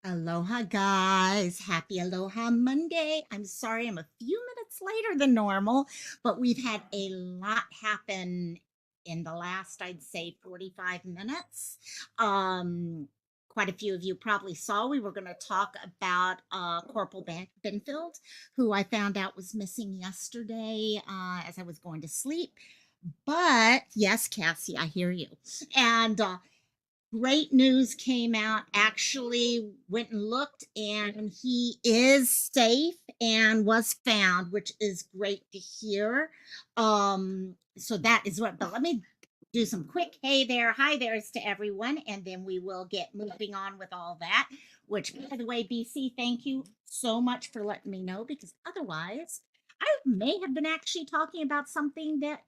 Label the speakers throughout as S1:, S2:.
S1: Aloha, guys. Happy Aloha Monday. I'm sorry I'm a few minutes later than normal, but we've had a lot happen in the last, I'd say, 45 minutes. Quite a few of you probably saw we were going to talk about Corporal Benfield, who I found out was missing yesterday as I was going to sleep. But yes, Cassie, I hear you. And great news came out. Actually went and looked, and he is safe and was found, which is great to hear. So that is what, but let me do some quick hey there, hi there's to everyone, and then we will get moving on with all that. Which, by the way, BC, thank you so much for letting me know, because otherwise I may have been actually talking about something that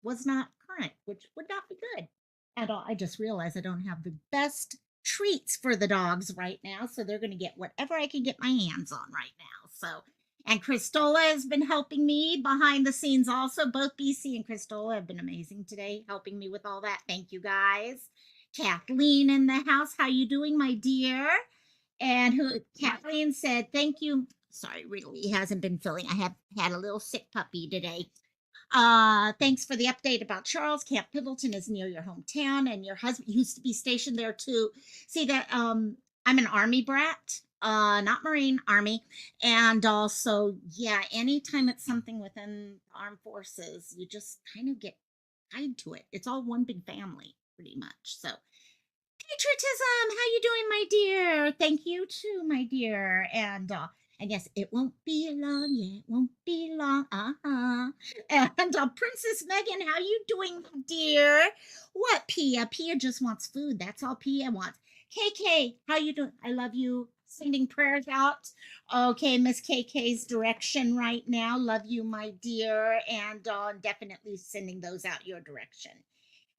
S1: was not current, which would not be good at all. I just realized I don't have the best treats for the dogs right now, so they're going to get whatever I can get my hands on right now. So, and Christola has been helping me behind the scenes also. Both BC and Christola have been amazing today, helping me with all that. Thank you, guys. Kathleen in the house, how you doing, my dear? And who Kathleen said, thank you. Sorry, really hasn't been feeling. I have had a little sick puppy today. Thanks for the update about Charles. Camp Pendleton is near your hometown, and your husband used to be stationed there too. See that I'm an Army brat, not Marine, Army. And also, yeah, anytime it's something within armed forces, you just kind of get tied to it. It's all one big family, pretty much. So patriotism, how you doing, my dear? Thank you too, my dear. And yes, it won't be long, yeah, it won't be long. And Princess Megan, how you doing, dear? What, Pia? Pia just wants food. That's all Pia wants. KK, how you doing? I love you. Sending prayers out. Okay, Miss KK's direction right now. Love you, my dear, and definitely sending those out your direction.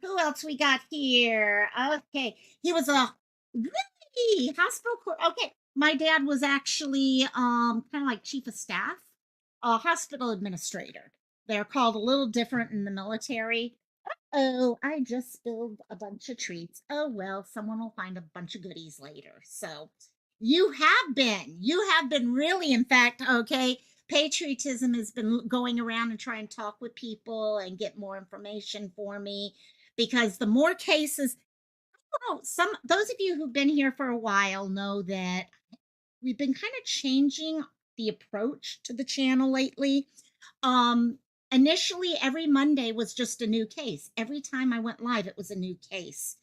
S1: Who else we got here? Okay, he was a really hospital court. Okay, my dad was actually kind of like chief of staff, a hospital administrator. They're called a little different in the military. Oh, I just spilled a bunch of treats. Oh well, someone will find a bunch of goodies later. So you have been really, in fact, okay. Patriotism has been going around and trying to talk with people and get more information for me, because the more cases, oh, some those of you who've been here for a while know that we've been kind of changing the approach to the channel lately. Um, Initially, every Monday was just a new case. Every time I went live, it was a new case.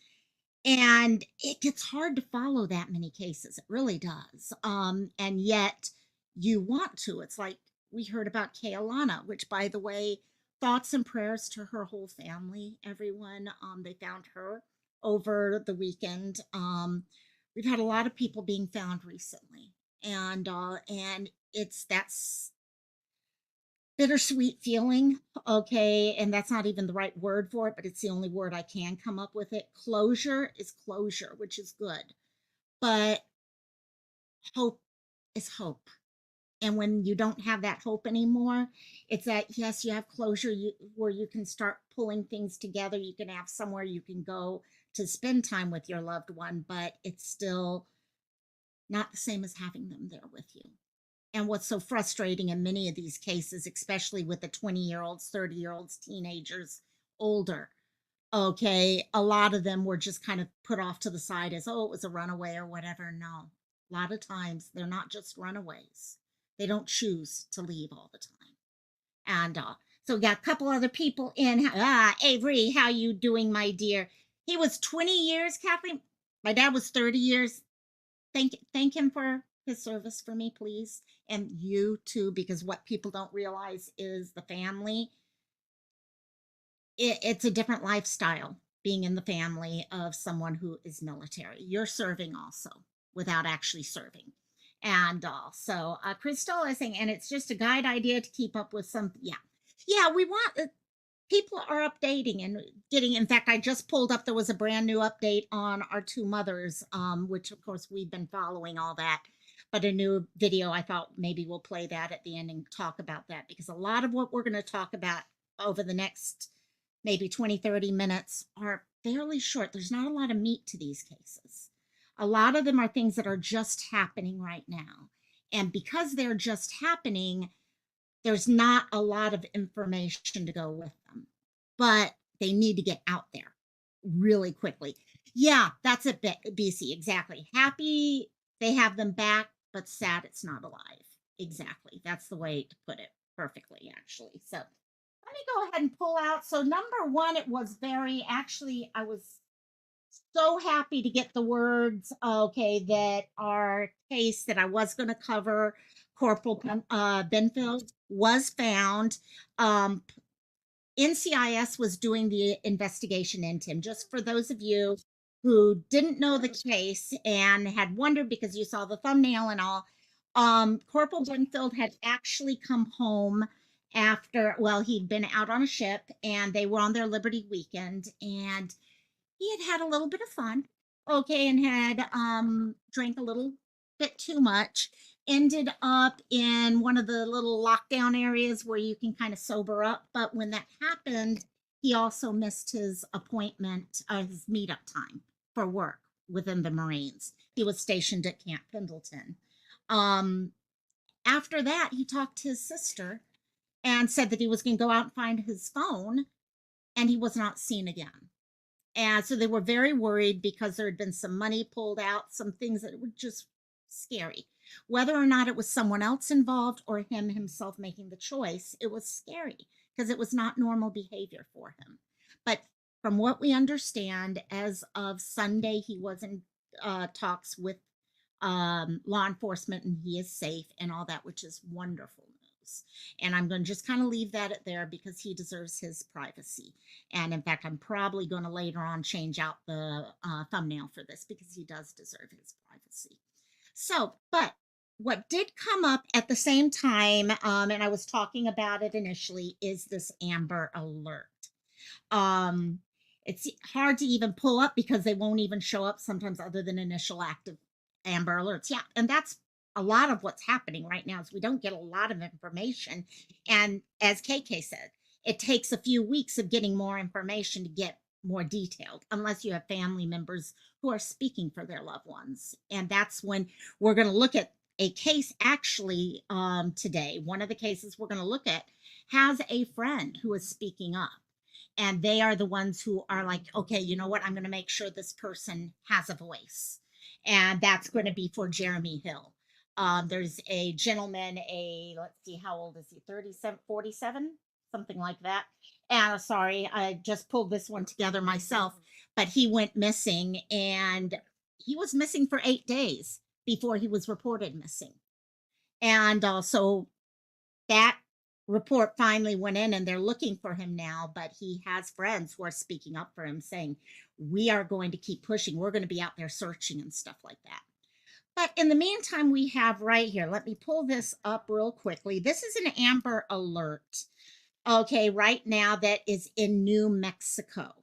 S1: And it gets hard to follow that many cases. It really does. And yet you want to. It's like we heard about Kaylana, which, by the way, thoughts and prayers to her whole family, everyone. They found her over the weekend. We've had a lot of people being found recently. And it's that's bittersweet feeling. Okay, and that's not even the right word for it, but it's the only word I can come up with. It closure is closure, which is good, but hope is hope. And when you don't have that hope anymore, it's that, yes, you have closure, where you can start pulling things together, you can have somewhere you can go to spend time with your loved one, but it's still not the same as having them there with you. And what's so frustrating in many of these cases, especially with the 20-year-olds, 30-year-olds, teenagers, older, okay, a lot of them were just kind of put off to the side as, oh, it was a runaway or whatever. No, a lot of times they're not just runaways. They don't choose to leave all the time. And so we got a couple other people in. Avery, how you doing, my dear? He was 20 years, Kathleen. My dad was 30 years. Thank him for his service for me, please. And you too, because what people don't realize is the family, it's a different lifestyle being in the family of someone who is military. You're serving also without actually serving. And so Crystal is saying, and it's just a guide idea to keep up with some, yeah. Yeah, we want people are updating and getting, in fact, I just pulled up, there was a brand new update on our two mothers, which of course we've been following all that, but a new video. I thought maybe we'll play that at the end and talk about that, because a lot of what we're going to talk about over the next maybe 20, 30 minutes are fairly short. There's not a lot of meat to these cases. A lot of them are things that are just happening right now. And because they're just happening, there's not a lot of information to go with them, but they need to get out there really quickly. Yeah, that's it, BC. Exactly. Happy they have them back, but sad it's not alive. Exactly. That's the way to put it perfectly, actually. So let me go ahead and pull out. So, number one, it was very, actually, I was so happy to get the words, okay, that our case that I was going to cover, Corporal Benfield, was found. Um, NCIS was doing the investigation into him. Just for those of you who didn't know the case and had wondered because you saw the thumbnail and all, Corporal Benfield had actually come home after, well, he'd been out on a ship and they were on their Liberty weekend, and he had had a little bit of fun, okay, and had drank a little bit too much. Ended up in one of the little lockdown areas where you can kind of sober up. But when that happened, he also missed his appointment, his meetup time for work within the Marines. He was stationed at Camp Pendleton. Um, After that, he talked to his sister and said that he was going to go out and find his phone, and he was not seen again. And so they were very worried because there had been some money pulled out, some things that were just scary. Whether or not it was someone else involved or him himself making the choice, it was scary because it was not normal behavior for him. But from what we understand, as of Sunday, he was in talks with law enforcement and he is safe and all that, which is wonderful news. And I'm going to just kind of leave that at there because he deserves his privacy. And in fact, I'm probably going to later on change out the thumbnail for this because he does deserve his privacy. So, but what did come up at the same time, and I was talking about it initially, is this Amber Alert. Um, it's hard to even pull up because they won't even show up sometimes other than initial active Amber Alerts. Yeah, and that's a lot of what's happening right now is we don't get a lot of information. And as KK said, it takes a few weeks of getting more information to get more detailed, unless you have family members who are speaking for their loved ones. And that's when we're going to look at a case actually today. One of the cases we're going to look at has a friend who is speaking up. And they are the ones who are like, okay, you know what? I'm going to make sure this person has a voice. And that's going to be for Jeremy Hill. There's a gentleman, let's see, how old is he? 37, 47, something like that. And sorry, I just pulled this one together myself, but he went missing and he was missing for 8 days before he was reported missing. And so that report finally went in and they're looking for him now, but he has friends who are speaking up for him saying, we are going to keep pushing. We're going to be out there searching and stuff like that. But in the meantime, we have right here, let me pull this up real quickly. This is an Amber Alert, okay, right now that is in New Mexico.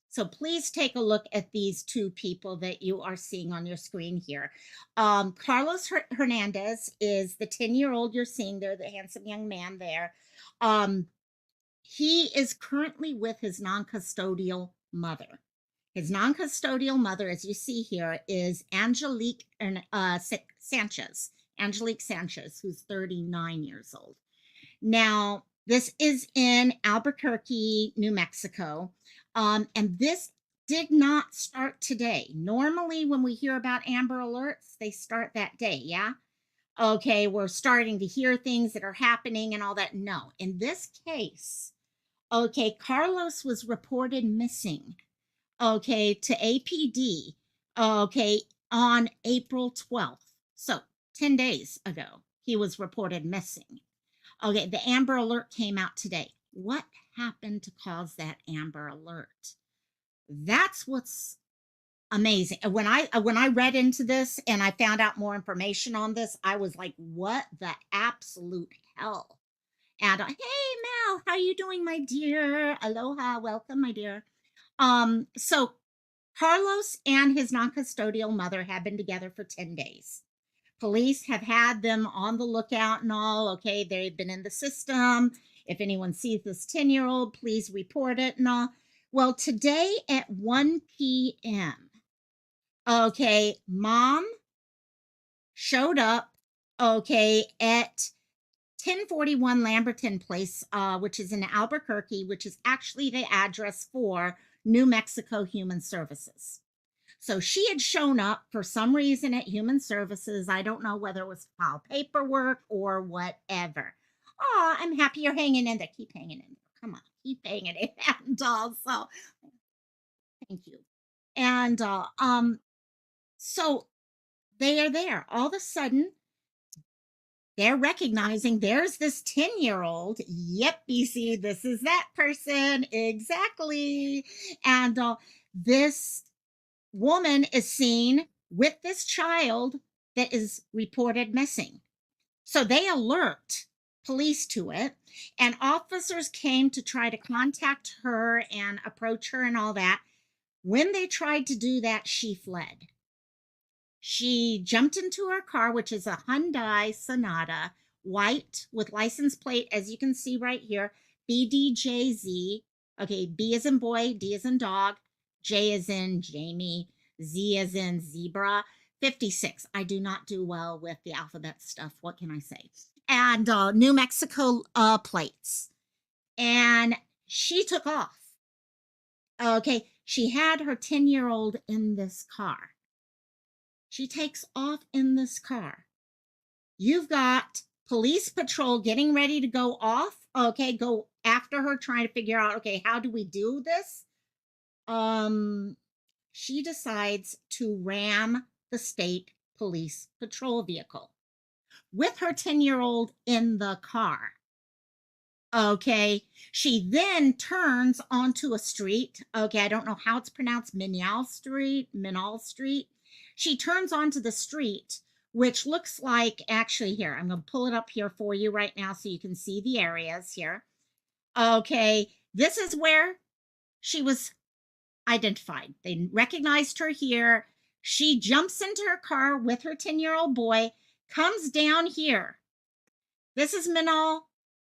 S1: So please take a look at these two people that you are seeing on your screen here. Carlos Hernandez is the 10-year-old you're seeing there, the handsome young man there. He is currently with his non-custodial mother. His non-custodial mother, as you see here, is Angelique Sanchez. Angelique Sanchez, who's 39 years old. Now, this is in Albuquerque, New Mexico. And this did not start today. Normally, when we hear about Amber Alerts, they start that day, yeah? Okay, we're starting to hear things that are happening and all that. No, in this case, okay, Carlos was reported missing, okay, to APD, okay, on April 12th. So 10 days ago, he was reported missing. Okay, the Amber Alert came out today. What happened to cause that Amber Alert? That's what's amazing. When I read into this and I found out more information on this, I was like, what the absolute hell? And hey Mel, how you doing, my dear? Aloha, welcome, my dear. So Carlos and his non-custodial mother have been together for 10 days. Police have had them on the lookout and all. Okay, they've been in the system. If anyone sees this 10-year-old, please report it and all. Well, today at 1 p.m., Okay, mom showed up, okay, at 1041 Lamberton Place, which is in Albuquerque, which is actually the address for New Mexico Human Services. So she had shown up for some reason at Human Services. I don't know whether it was to file paperwork or whatever. Oh, I'm happy you're hanging in there. Keep hanging in there. Come on, keep hanging in. And so thank you. And so they are there. All of a sudden, they're recognizing there's this 10-year-old. Yep, BC, this is that person. Exactly. And this woman is seen with this child that is reported missing. So they alert police to it, and officers came to try to contact her and approach her and all that. When they tried to do that, she fled. She jumped into her car, which is a Hyundai Sonata, white with license plate, as you can see right here, BDJZ. Okay, B is in boy, D is in dog, J is in Jamie, Z is in zebra. 56. I do not do well with the alphabet stuff. What can I say? And New Mexico plates. And she took off. Okay, she had her 10-year-old in this car. She takes off in this car. You've got police patrol getting ready to go off. Okay, go after her, trying to figure out, okay, how do we do this? She decides to ram the state police patrol vehicle with her 10-year-old in the car. Okay, she then turns onto a street. Okay, I don't know how it's pronounced, Minal Street. She turns onto the street, which looks like, actually, here, I'm going to pull it up here for you right now so you can see the areas here. Okay, this is where she was identified. They recognized her here. She jumps into her car with her 10-year-old boy, comes down here. This is Minal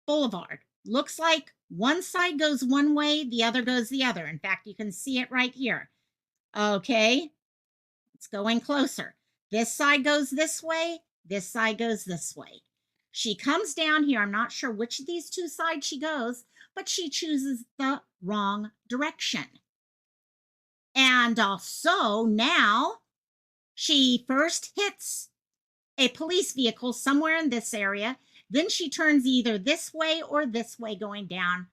S1: Boulevard. Looks like one side goes one way, the other goes the other. In fact, you can see it right here. Okay, it's going closer. This side goes this way, this side goes this way. She comes down here. I'm not sure which of these two sides she goes, but she chooses the wrong direction. And also now she first hits a police vehicle somewhere in this area. Then she turns either this way or this way, going down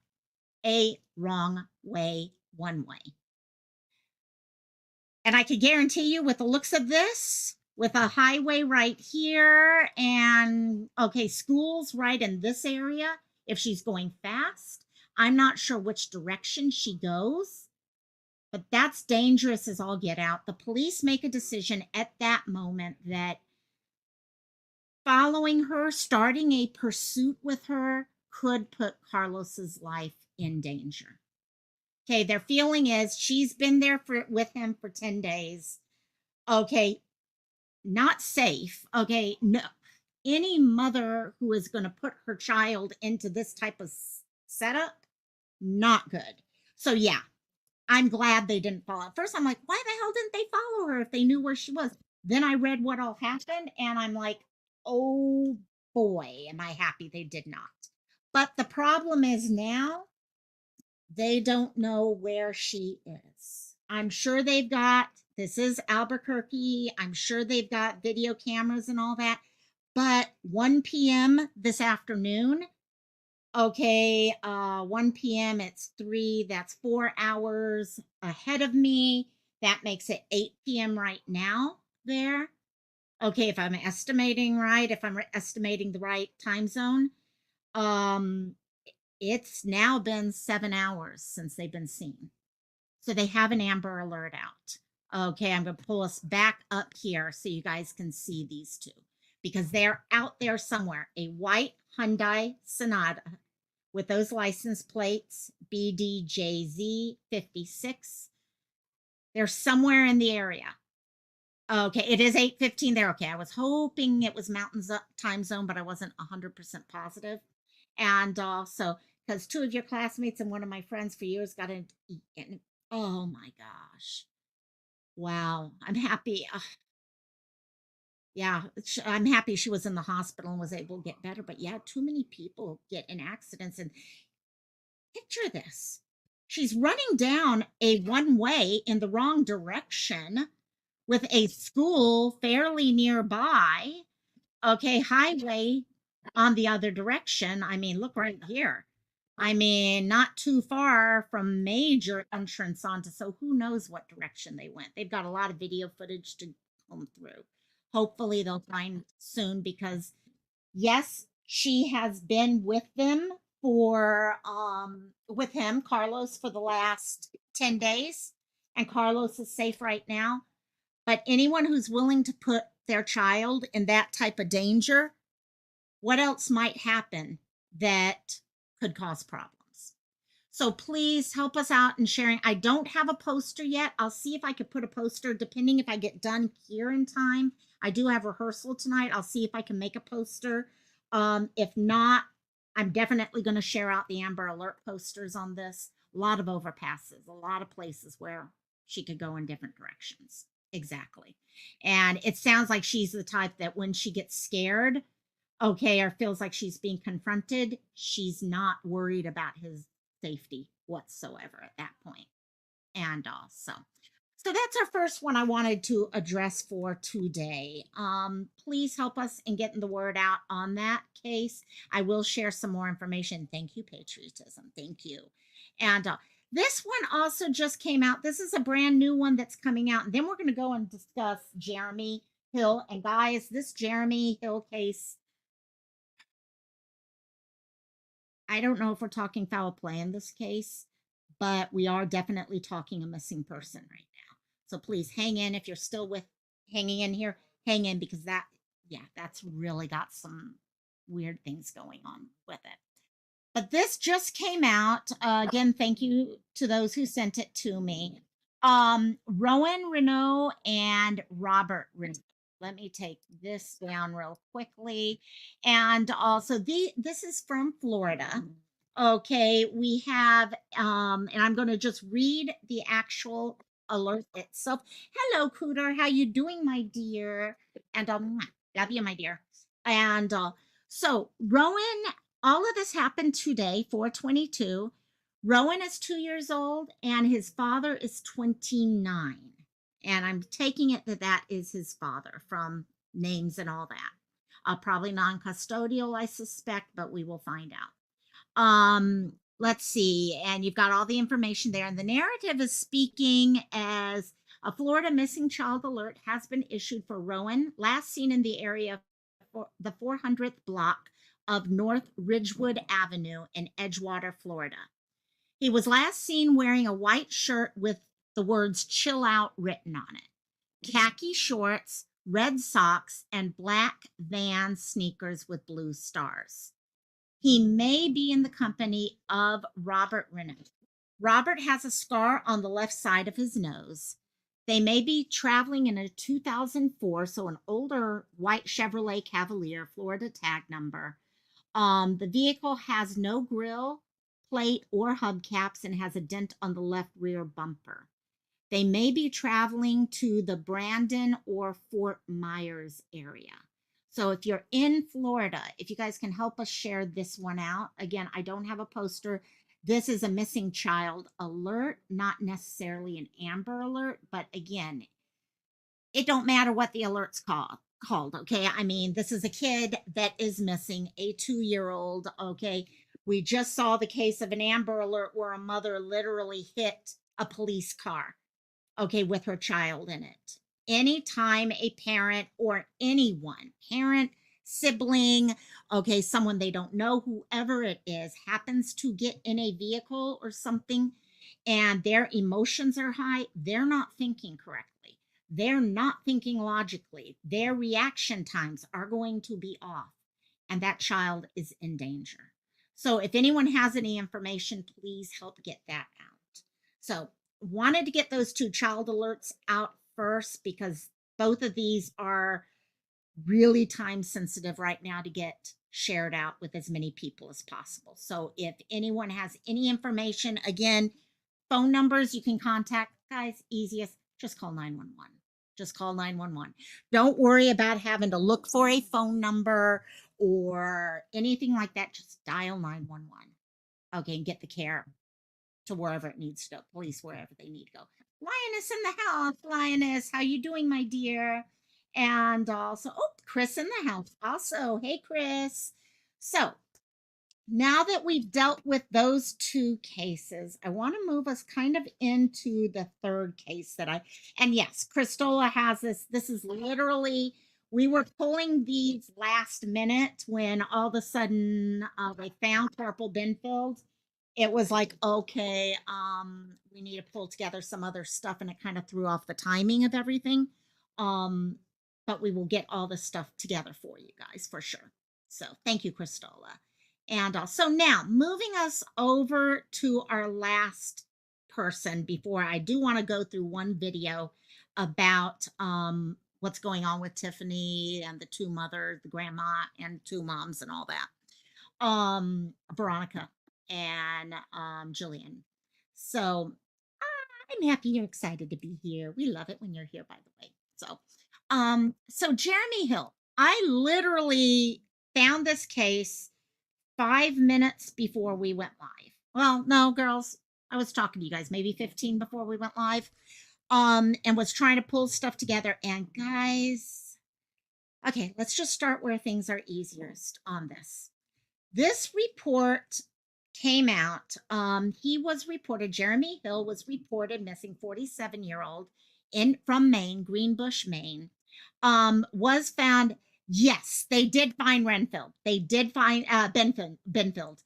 S1: a wrong way, one way. And I could guarantee you, with the looks of this, with a highway right here and, okay, schools right in this area, if she's going fast, I'm not sure which direction she goes, but that's dangerous as all get out. The police make a decision at that moment that following her, starting a pursuit with her, could put Carlos's life in danger. Okay, their feeling is she's been there with him for 10 days. Okay, not safe. Okay, no. Any mother who is going to put her child into this type of setup, not good. So yeah, I'm glad they didn't follow. At first, I'm like, why the hell didn't they follow her if they knew where she was? Then I read what all happened, and I'm like, oh boy, am I happy they did not. But the problem is now they don't know where she is. I'm sure they've got, this is Albuquerque, I'm sure they've got video cameras and all that. But 1 p.m. this afternoon, okay, 1 p.m., it's 3, that's 4 hours ahead of me. That makes it 8 p.m. right now there. Okay, if I'm estimating right, if I'm estimating the right time zone, it's now been 7 hours since they've been seen. So they have an Amber Alert out. Okay, I'm going to pull us back up here so you guys can see these two, because they're out there somewhere. A white Hyundai Sonata with those license plates, BDJZ 56. They're somewhere in the area. Okay, it is 8:15 there. Okay, I was hoping it was Mountain time zone, but I wasn't 100% positive. And also, because 2 of your classmates and one of my friends for years got into, oh my gosh. Wow. I'm happy. Yeah, I'm happy she was in the hospital and was able to get better. But yeah, too many people get in accidents. And picture this, she's running down a one way in the wrong direction with a school fairly nearby. Okay, highway on the other direction. I mean, look right here. I mean, not too far from major entrance onto, so who knows what direction they went. They've got a lot of video footage to comb through. Hopefully they'll find soon because yes, she has been with them for with him, Carlos, for the last 10 days, and Carlos is safe right now. But anyone who's willing to put their child in that type of danger, what else might happen that could cause problems? So please help us out in sharing. I don't have a poster yet. I'll see if I could put a poster depending if I get done here in time. I do have rehearsal tonight. I'll see if I can make a poster. If not, I'm definitely going to share out the Amber Alert posters on this. A lot of overpasses, a lot of places where she could go in different directions. Exactly. And it sounds like she's the type that when she gets scared, okay, or feels like she's being confronted, she's not worried about his safety whatsoever at that point. And so that's our first one I wanted to address for today. Please help us in getting the word out on that case. I will share some more information. Thank you, patriotism. Thank you. And this one also just came out. This is a brand new one that's coming out. And then we're going to go and discuss Jeremy Hill. And guys, this Jeremy Hill case, I don't know if we're talking foul play in this case, but we are definitely talking a missing person right now. So please hang in if you're still with hanging in here, hang in because that, yeah, that's really got some weird things going on with it. But this just came out. Again, thank you to those who sent it to me. Rowan Renault and Robert Renault. Let me take this down real quickly. And also this is from Florida. Okay, we have and I'm going to just read the actual alert itself. Hello, Cooter. How you doing, my dear? And love you, my dear. And so Rowan, all of this happened today, 422. Rowan is 2 years old and his father is 29. And I'm taking it that that is his father from names and all that. Probably non custodial, I suspect, but we will find out. Let's see. And you've got all the information there. And the narrative is speaking as a Florida missing child alert has been issued for Rowan, last seen in the area for the 400th block of North Ridgewood Avenue in Edgewater, Florida. He was last seen wearing a white shirt with the words "chill out" written on it, khaki shorts, red socks, and black Van sneakers with blue stars. He may be in the company of Robert Renault. Robert has a scar on the left side of his nose. They may be traveling in a 2004, so an older white Chevrolet Cavalier, Florida tag number. The vehicle has no grille, plate, or hubcaps and has a dent on the left rear bumper. They may be traveling to the Brandon or Fort Myers area. So if you're in Florida, if you guys can help us share this one out. Again, I don't have a poster. This is a missing child alert, not necessarily an Amber Alert, but again, it don't matter what the alert's called, okay? I mean, this is a kid that is missing, a 2-year-old, okay? We just saw the case of an Amber Alert where a mother literally hit a police car, okay, with her child in it. Anytime a parent or anyone, parent, sibling, okay, someone they don't know, whoever it is, happens to get in a vehicle or something and their emotions are high, they're not thinking correctly. They're not thinking logically. Their reaction times are going to be off, and that child is in danger. So if anyone has any information, please help get that out. So wanted to get those two child alerts out first because both of these are really time sensitive right now to get shared out with as many people as possible. So if anyone has any information, again, phone numbers you can contact, guys, easiest just call 911. Just call 911. Don't worry about having to look for a phone number or anything like that. Just dial 911. Okay, and get the care to wherever it needs to go, police wherever they need to go. Lioness in the house. Lioness, how you doing, my dear? And also, oh, Chris in the house also. Hey, Chris. So now that we've dealt with those two cases, I want to move us kind of into the third case and yes, Christola has this. This is literally, we were pulling these last minute when all of a sudden they found Corporal Benfield. It was like, okay, we need to pull together some other stuff, and it kind of threw off the timing of everything. But we will get all this stuff together for you guys for sure. So thank you, Christola. And so now moving us over to our last person before I do want to go through one video about what's going on with Tiffany and the two mothers, the grandma and two moms and all that. Veronica and Jillian. So I'm happy you're excited to be here. We love it when you're here, by the way. So Jeremy Hill, I literally found this case 5 minutes before we went live. Well, no, girls, I was talking to you guys maybe 15 before we went live, and was trying to pull stuff together. And guys, okay, let's just start where things are easiest on this. This report came out. Jeremy Hill was reported missing, 47-year-old from Maine, Greenbush, Maine. Was found. Yes, they did find Renfield. They did find Benfield.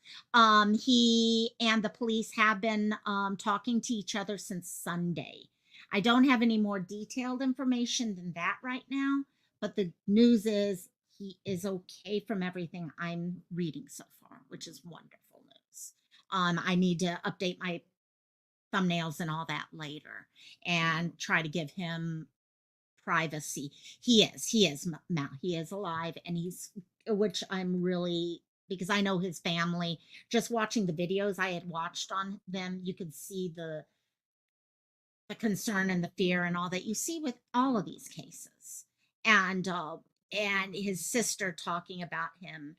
S1: He and the police have been talking to each other since Sunday. I don't have any more detailed information than that right now, but the news is he is okay from everything I'm reading so far, which is wonderful news. I need to update my thumbnails and all that later and try to give him privacy. He is now, he is alive, and which I'm really, because I know his family, just watching the videos I had watched on them, you could see the concern and the fear and all that you see with all of these cases. And his sister talking about him.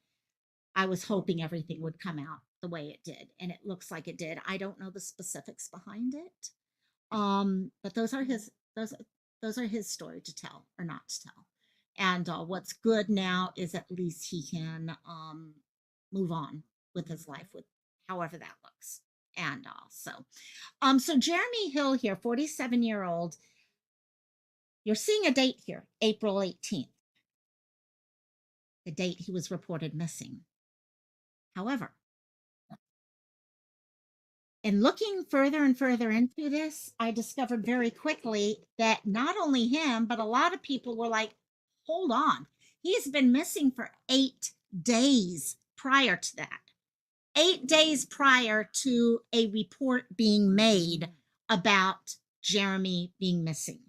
S1: I was hoping everything would come out the way it did, and it looks like it did. I don't know the specifics behind it. But those are his story to tell or not to tell. And what's good now is at least he can move on with his life, with however that looks. And so Jeremy Hill here, 47-year-old. You're seeing a date here, April 18th, the date he was reported missing. However, in looking further and further into this, I discovered very quickly that not only him, but a lot of people were like, hold on, he's been missing for 8 days prior to that. 8 days prior to a report being made about Jeremy being missing.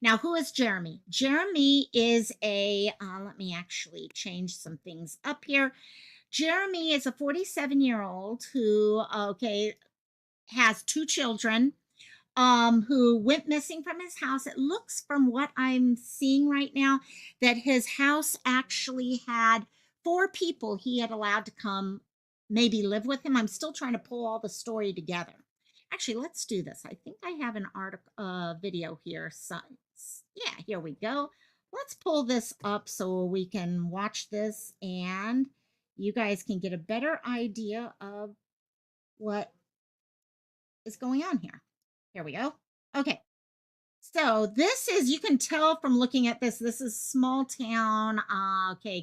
S1: Now, who is Jeremy? Jeremy is let me actually change some things up here. Jeremy is a 47-year-old who, has 2 children, who went missing from his house. It looks, from what I'm seeing right now, that his house actually had 4 people he had allowed to come maybe live with him. I'm still trying to pull all the story together. Actually, let's do this. I think I have an video here. So, yeah, here we go. Let's pull this up so we can watch this and you guys can get a better idea of what is going on here. Here we go. Okay. So this is, you can tell from looking at this is small town.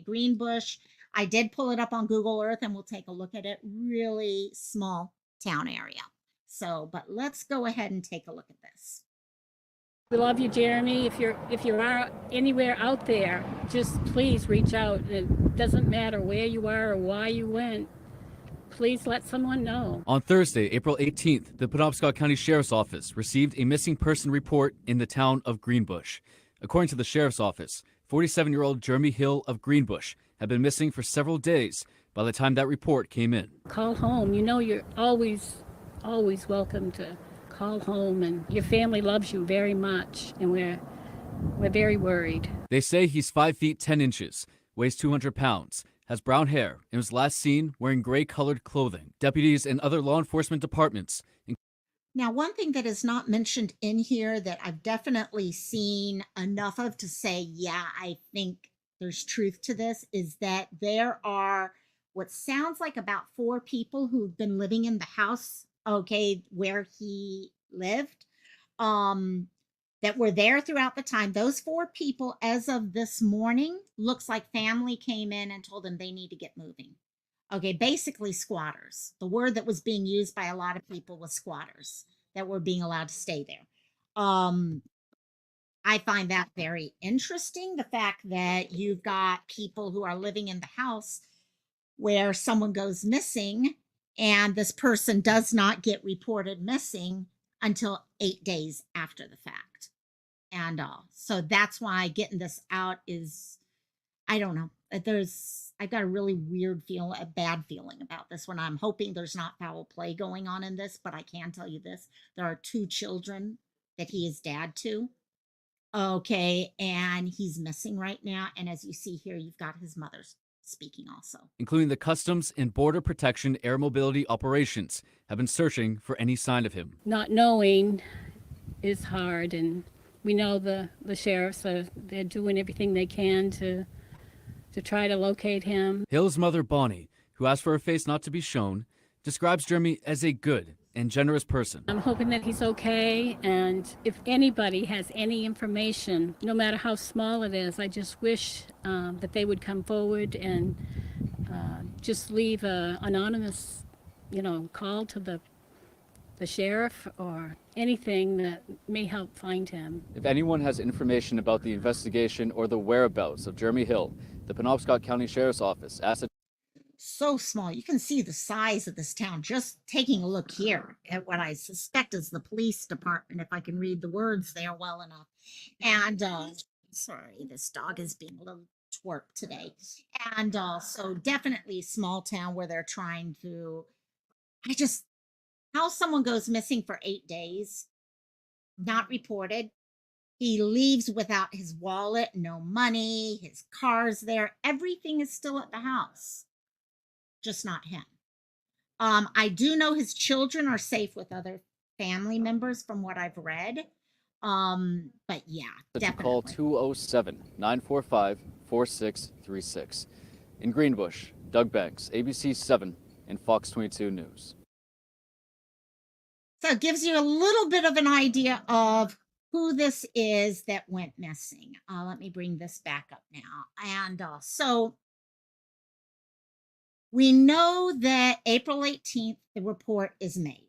S1: Greenbush. I did pull it up on Google Earth and we'll take a look at it. Really small town area. So, but let's go ahead and take a look at this.
S2: We love you, Jeremy. If you are anywhere out there, just please reach out. It doesn't matter where you are or why you went. Please let someone know.
S3: On Thursday, April 18th, the Penobscot County Sheriff's Office received a missing person report in the town of Greenbush. According to the Sheriff's Office, 47-year-old Jeremy Hill of Greenbush had been missing for several days by the time that report came in.
S2: Call home. You know you're always welcome to call home, and your family loves you very much, and we're very worried.
S3: They say he's 5 feet 10 inches, weighs 200 pounds, has brown hair, and was last seen wearing gray-colored clothing. Deputies and other law enforcement departments.
S1: Now, one thing that is not mentioned in here that I've definitely seen enough of to say, yeah, I think there's truth to this, is that there are what sounds like about 4 people who've been living in the house, okay, where he lived, that were there throughout the time. Those 4 people, as of this morning, looks like family came in and told them they need to get moving. Okay, basically squatters. The word that was being used by a lot of people was squatters that were being allowed to stay there. I find that very interesting. The fact that you've got people who are living in the house where someone goes missing and this person does not get reported missing until 8 days after the fact. And so that's why getting this out is, I don't know. I've got a really weird a bad feeling about this one. I'm hoping there's not foul play going on in this, but I can tell you this. There are 2 children that he is dad to. Okay, and he's missing right now. And as you see here, you've got his mother speaking also.
S3: Including the Customs and Border Protection Air Mobility Operations, have been searching for any sign of him.
S2: Not knowing is hard, and we know the sheriffs they're doing everything they can to try to locate him.
S3: Hill's mother, Bonnie, who asked for her face not to be shown, describes Jeremy as a good and generous person.
S2: I'm hoping that he's okay, and if anybody has any information, no matter how small it is, I just wish that they would come forward and just leave an anonymous, call to the sheriff or anything that may help find him.
S3: If anyone has information about the investigation or the whereabouts of Jeremy Hill, the Penobscot County Sheriff's Office asked.
S1: So small. You can see the size of this town just taking a look here at what I suspect is the police department, if I can read the words there well enough. And sorry, this dog is being a little twerp today. And so definitely small town where they're trying to, how someone goes missing for 8 days, not reported. He leaves without his wallet, no money, his car's there. Everything is still at the house, just not him. I do know his children are safe with other family members from what I've read. But yeah, definitely.
S3: Call 207-945-4636. In Greenbush, Doug Banks, ABC 7 and Fox 22 News.
S1: So it gives you a little bit of an idea of who this is that went missing. Let me bring this back up now. And so we know that April 18th, the report is made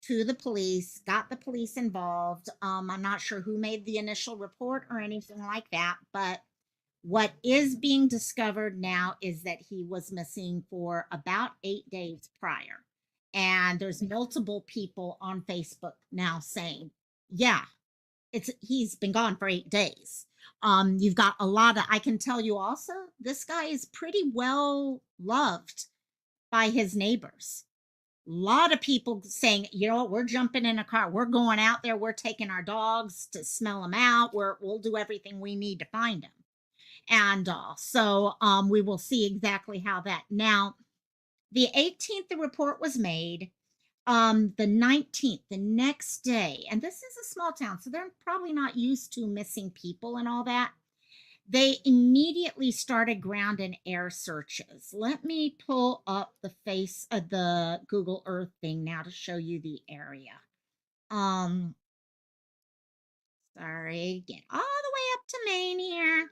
S1: to the police, got the police involved. I'm not sure who made the initial report or anything like that, but what is being discovered now is that he was missing for about 8 days prior. And there's multiple people on Facebook now saying, yeah, he's been gone for 8 days. You've got a lot of, I can tell you also, this guy is pretty well loved by his neighbors. A lot of people saying, you know what, we're jumping in a car. We're going out there. We're taking our dogs to smell him out. We'll do everything we need to find him. And so we will see exactly how that. Now, the 18th, the report was made. The 19th, the next day, and this is a small town, so they're probably not used to missing people and all that. They immediately started ground and air searches. Let me pull up the face of the Google Earth thing now to show you the area. Sorry, get all the way up to Maine here.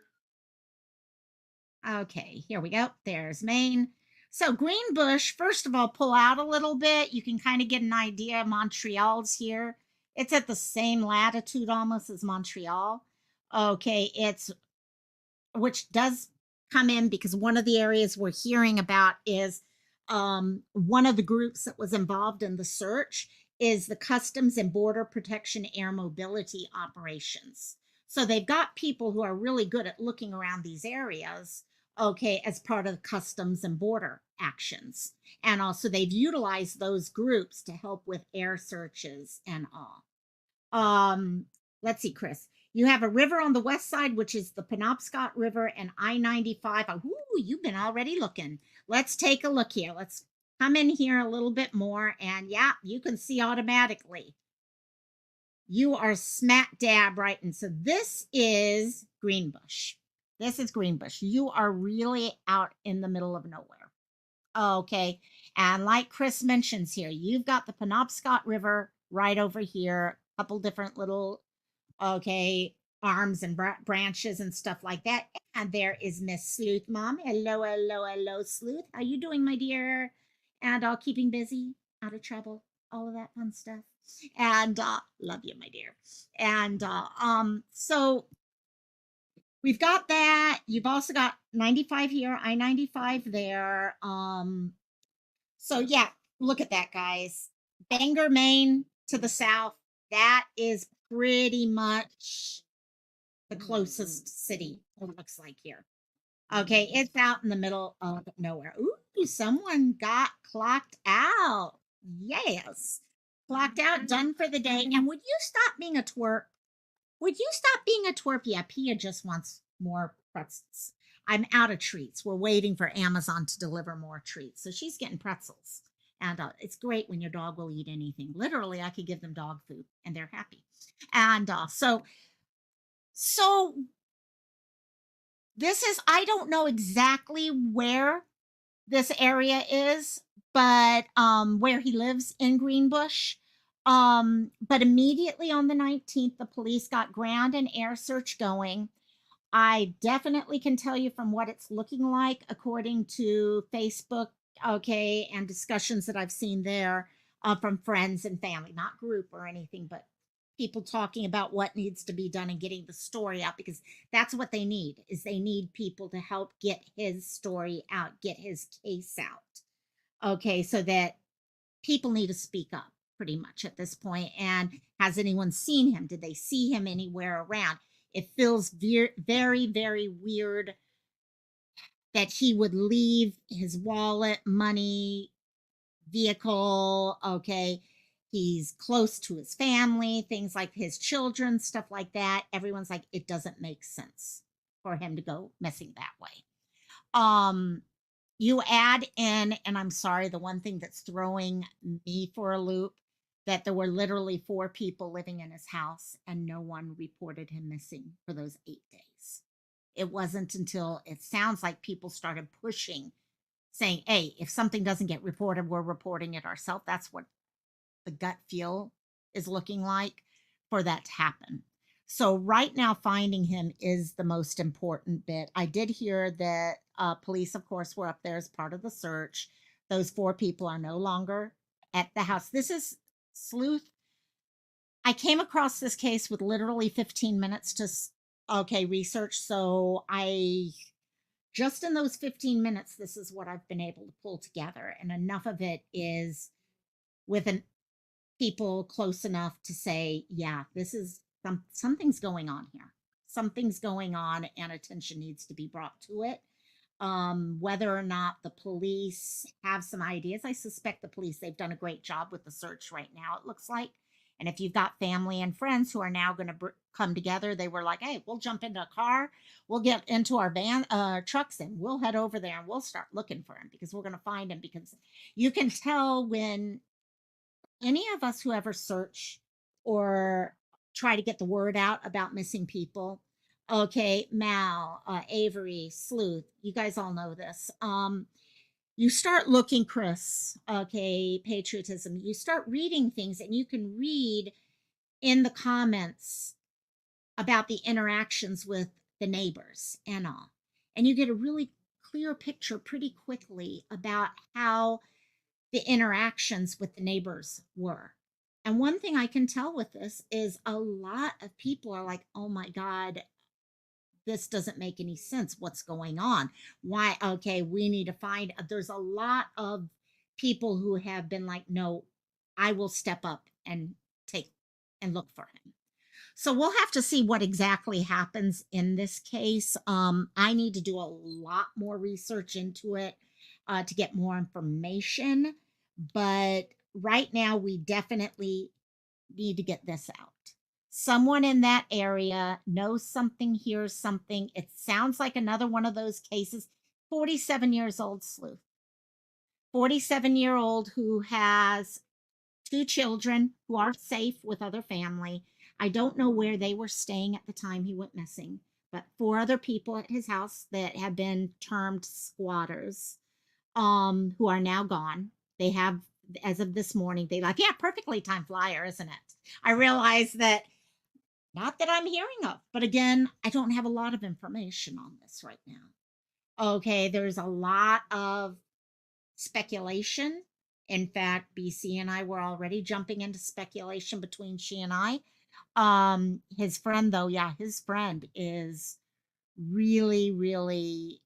S1: Okay, here we go. There's Maine. So Greenbush, first of all, pull out a little bit. You can kind of get an idea. Montreal's here. It's at the same latitude almost as Montreal. Okay, which does come in because one of the areas we're hearing about is one of the groups that was involved in the search is the Customs and Border Protection Air Mobility Operations. So they've got people who are really good at looking around these areas. okay, as part of customs and border actions. And also they've utilized those groups to help with air searches and all. Let's see, Chris. You have a river on the west side, which is the Penobscot River and I-95. Ooh, you've been already looking. Let's take a look here. Let's come in here a little bit more. And yeah, you can see automatically. You are smack dab right. And so this is Greenbush. This is Greenbush. You are really out in the middle of nowhere. Okay. And like Chris mentions here, you've got the Penobscot River right over here, a couple different little, okay, arms and branches and stuff like that. And there is Miss Sleuth Mom. Hello, hello, hello, Sleuth. How you doing, my dear? And all keeping busy, out of trouble, all of that fun stuff. And love you, my dear. And so we've got that. You've also got 95 here, I-95 there. So yeah, look at that, guys. Bangor, Maine to the south. That is pretty much the closest city, it looks like here. Okay, it's out in the middle of nowhere. Ooh, someone got clocked out. Yes. Clocked out, done for the day. And would you stop being a twerp? Would you stop being a twerp? Yeah, Pia just wants more pretzels. I'm out of treats. We're waiting for Amazon to deliver more treats. So she's getting pretzels. And it's great when your dog will eat anything. Literally, I could give them dog food and they're happy. And so this is, I don't know exactly where this area is, but where he lives in Greenbush. But immediately on the 19th, the police got ground and air search going. I definitely can tell you from what it's looking like, according to Facebook, okay, and discussions that I've seen there from friends and family, not group or anything, but people talking about what needs to be done and getting the story out, because that's what they need, is they need people to help get his story out, get his case out. Okay, so that people need to speak up pretty much at this point. And has anyone seen him? Did they see him anywhere around? It feels very, very weird that he would leave his wallet, money, vehicle. Okay. He's close to his family, things like his children, stuff like that. Everyone's like, it doesn't make sense for him to go missing that way. You add in, and I'm sorry, the one thing that's throwing me for a loop, that there were literally 4 people living in his house and no one reported him missing for those 8 days. It wasn't until it sounds like people started pushing, saying, hey, if something doesn't get reported, we're reporting it ourselves. That's what the gut feel is looking like for that to happen. So right now, finding him is the most important bit. I did hear that police, of course, were up there as part of the search. Those 4 people are no longer at the house. This is Sleuth. I came across this case with literally 15 minutes to, research. So just in those 15 minutes, this is what I've been able to pull together. And enough of it is with people close enough to say, yeah, this is something's going on here. Something's going on and attention needs to be brought to it. Whether or not the police have some ideas, I suspect the police, they've done a great job with the search right now, it looks like. And if you've got family and friends who are now going to come together, they were like, hey, we'll jump into a car, we'll get into our trucks, and we'll head over there and we'll start looking for him, because we're going to find him. Because you can tell when any of us who ever search or try to get the word out about missing people, okay, Mal, Avery, Sleuth, you guys all know this. You start looking, Chris, okay, patriotism, you start reading things, and you can read in the comments about the interactions with the neighbors and all. And you get a really clear picture pretty quickly about how the interactions with the neighbors were. And one thing I can tell with this is a lot of people are like, oh my God, this doesn't make any sense. What's going on? Why? Okay, we need to find. There's a lot of people who have been like, no, I will step up and take and look for him. So we'll have to see what exactly happens in this case. I need to do a lot more research into it to get more information. But right now, we definitely need to get this out. Someone in that area knows something, hears something. It sounds like another one of those cases. 47 years old sleuth. 47-year-old who has two children who are safe with other family. I don't know where they were staying at the time he went missing, but four other people at his house that have been termed squatters, who are now gone. They have, as of this morning, they like, yeah, perfectly timed flyer, isn't it? I realize that, not that I'm hearing of, but again, I don't have a lot of information on this right now. Okay, there's a lot of speculation. In fact, BC and I were already jumping into speculation between she and I. His friend, though, yeah, his friend is really, really,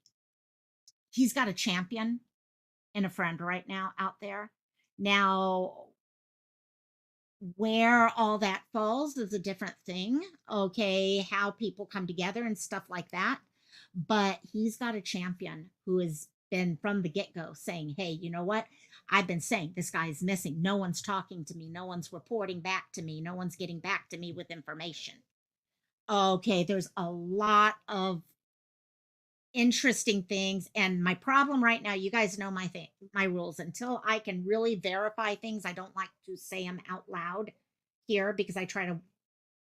S1: he's got a champion and a friend right now out there. Now, where all that falls is a different thing. Okay, how people come together and stuff like that. But he's got a champion who has been from the get-go saying, hey, you know what? I've been saying this guy is missing. No one's talking to me. No one's reporting back to me. No one's getting back to me with information. Okay, there's a lot of interesting things. And my problem right now, you guys know my rules. Until I can really verify things, I don't like to say them out loud here because I try to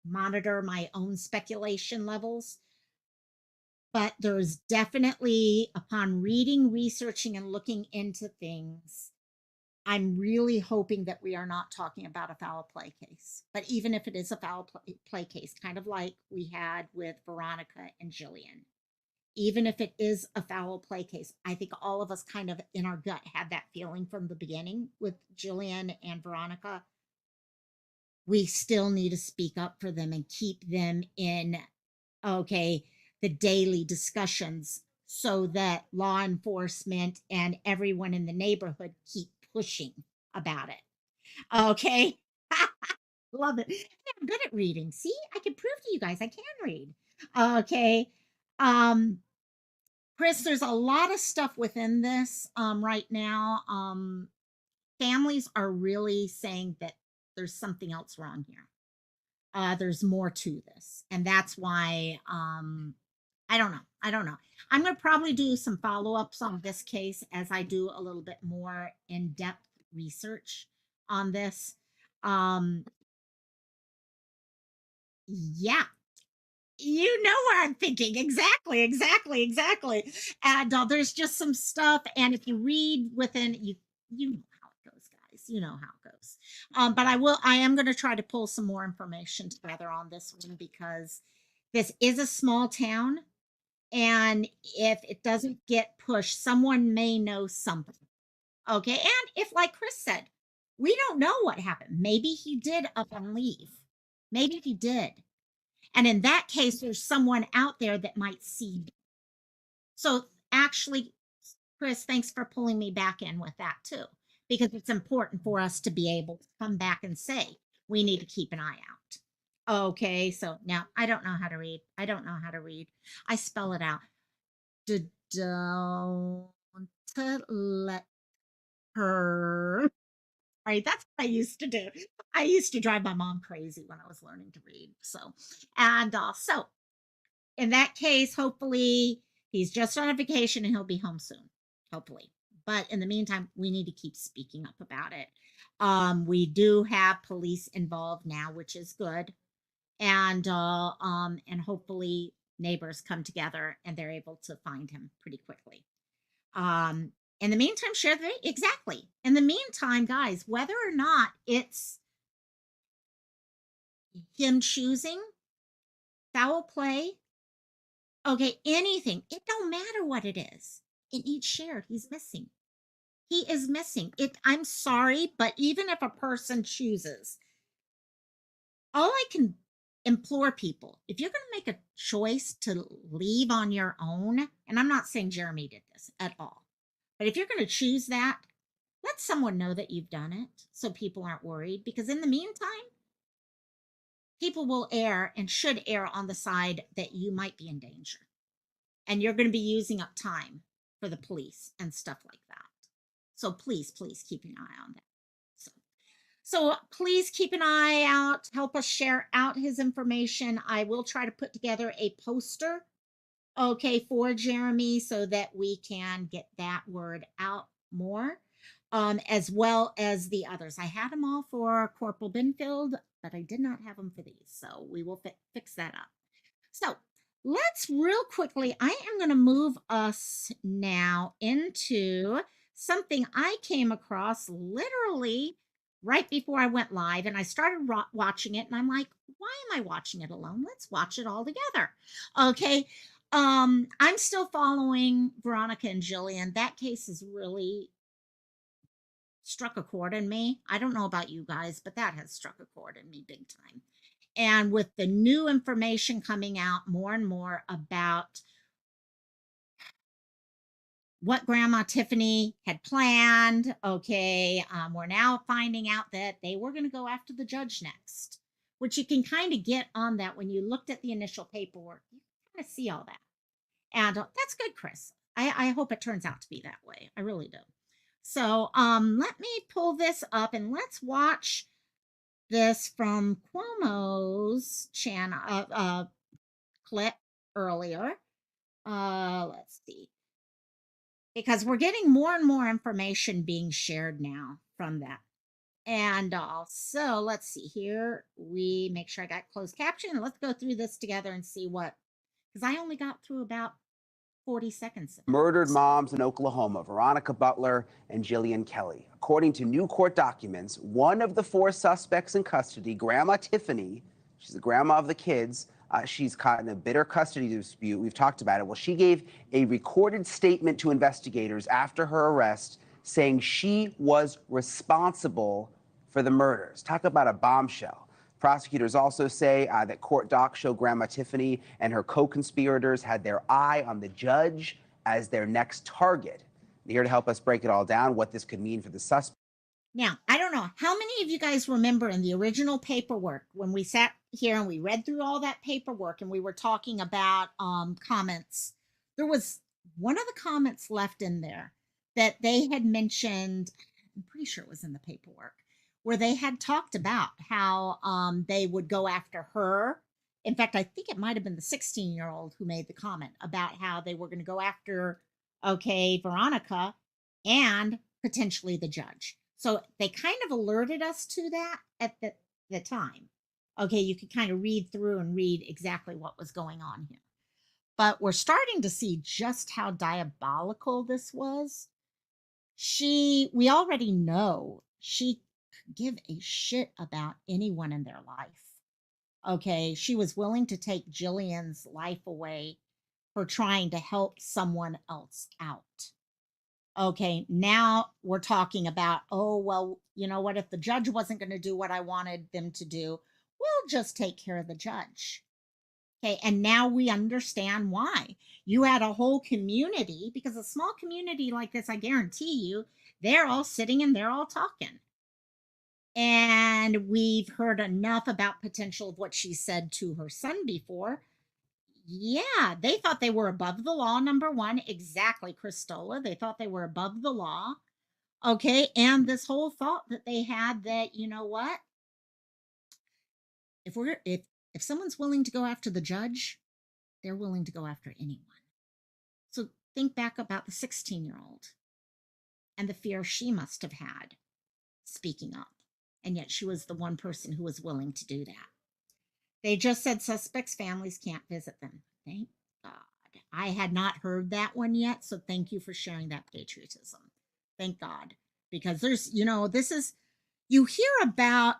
S1: monitor my own speculation levels. But there's definitely, upon reading, researching, and looking into things, I'm really hoping that we are not talking about a foul play case. But even if it is a foul play case, kind of like we had with Veronica and Jillian, even if it is a foul play case, I think all of us kind of in our gut had that feeling from the beginning with Jillian and Veronica. We still need to speak up for them and keep them in, okay, the daily discussions so that law enforcement and everyone in the neighborhood keep pushing about it. Okay. Love it. I'm good at reading. See, I can prove to you guys I can read. Okay. Chris, there's a lot of stuff within this right now. Families are really saying that there's something else wrong here. There's more to this. And that's why I don't know. I'm going to probably do some follow-ups on this case as I do a little bit more in-depth research on this. Yeah, you know where I'm thinking. Exactly. And there's just some stuff. And if you read within, you know how it goes, guys. You know how it goes. But I am going to try to pull some more information together on this one because this is a small town. And if it doesn't get pushed, someone may know something. Okay. And if, like Chris said, we don't know what happened. Maybe he did up and leave. Maybe he did. And in that case, there's someone out there that might see. So actually, Chris, thanks for pulling me back in with that too, because it's important for us to be able to come back and say, we need to keep an eye out. Okay, so now I don't know how to read. I spell it out. Don't let her. Right, that's what I used to do. I used to drive my mom crazy when I was learning to read. So in that case, hopefully he's just on a vacation and he'll be home soon. Hopefully. But in the meantime, we need to keep speaking up about it. We do have police involved now, which is good. And hopefully neighbors come together and they're able to find him pretty quickly. In the meantime, share the exactly. In the meantime, guys, whether or not it's him choosing foul play, okay, anything, it don't matter what it is. It needs shared. He's missing. He is missing. I'm sorry, but even if a person chooses, all I can implore people, if you're going to make a choice to leave on your own, and I'm not saying Jeremy did this at all, but if you're going to choose that, let someone know that you've done it so people aren't worried. Because in the meantime, people will err and should err on the side that you might be in danger. And you're going to be using up time for the police and stuff like that. So please keep an eye on that. So please keep an eye out. Help us share out his information. I will try to put together a poster, okay, for Jeremy so that we can get that word out more, as well as the others. I had them all for Corporal Benfield, but I did not have them for these. So we will fix that up. So let's real quickly, I am going to move us now into something I came across literally right before I went live, and I started watching it, and I'm like, why am I watching it alone? Let's watch it all together. Okay. I'm still following Veronica and Jillian. That case has really struck a chord in me. I don't know about you guys, but that has struck a chord in me big time. And with the new information coming out more and more about what Grandma Tiffany had planned, okay, we're now finding out that they were going to go after the judge next, which you can kind of get on that when you looked at the initial paperwork. You kind of see all that. And that's good, Chris. I hope it turns out to be that way. I really do. So let me pull this up and let's watch this from Cuomo's channel clip earlier. Let's see. Because we're getting more and more information being shared now from that. And also, let's see here. We make sure I got closed caption. And let's go through this together and see what, because I only got through about 40 seconds.
S4: Murdered moms in Oklahoma, Veronica Butler and Jillian Kelly. According to new court documents, one of the 4 suspects in custody, Grandma Tiffany, she's the grandma of the kids, she's caught in a bitter custody dispute. We've talked about it. Well, she gave a recorded statement to investigators after her arrest saying she was responsible for the murders. Talk about a bombshell. Prosecutors also say that court docs show Grandma Tiffany and her co-conspirators had their eye on the judge as their next target. Here to help us break it all down, what this could mean for the suspect.
S1: Now, I don't know how many of you guys remember in the original paperwork when we sat here and we read through all that paperwork and we were talking about comments. There was one of the comments left in there that they had mentioned, I'm pretty sure it was in the paperwork, where they had talked about how they would go after her. In fact, I think it might have been the 16-year-old who made the comment about how they were going to go after, okay, Veronica and potentially the judge. So they kind of alerted us to that at the time. Okay, you could kind of read through and read exactly what was going on here. But we're starting to see just how diabolical this was. We already know she could give a shit about anyone in their life. Okay, she was willing to take Jillian's life away for trying to help someone else out. Okay, now we're talking about, oh, well, you know what? If the judge wasn't going to do what I wanted them to do, we'll just take care of the judge. Okay, and now we understand why. You had a whole community, because a small community like this, I guarantee you, they're all sitting and they're all talking. And we've heard enough about potential of what she said to her son before. Yeah, they thought they were above the law, number one. Exactly, Christola. They thought they were above the law. Okay, and this whole thought that they had that, you know what? If someone's willing to go after the judge, they're willing to go after anyone. So think back about the 16-year-old and the fear she must have had speaking up. And yet she was the one person who was willing to do that. They just said suspects' families can't visit them. Thank God. I had not heard that one yet, so thank you for sharing that patriotism. Thank God. Because there's, you hear about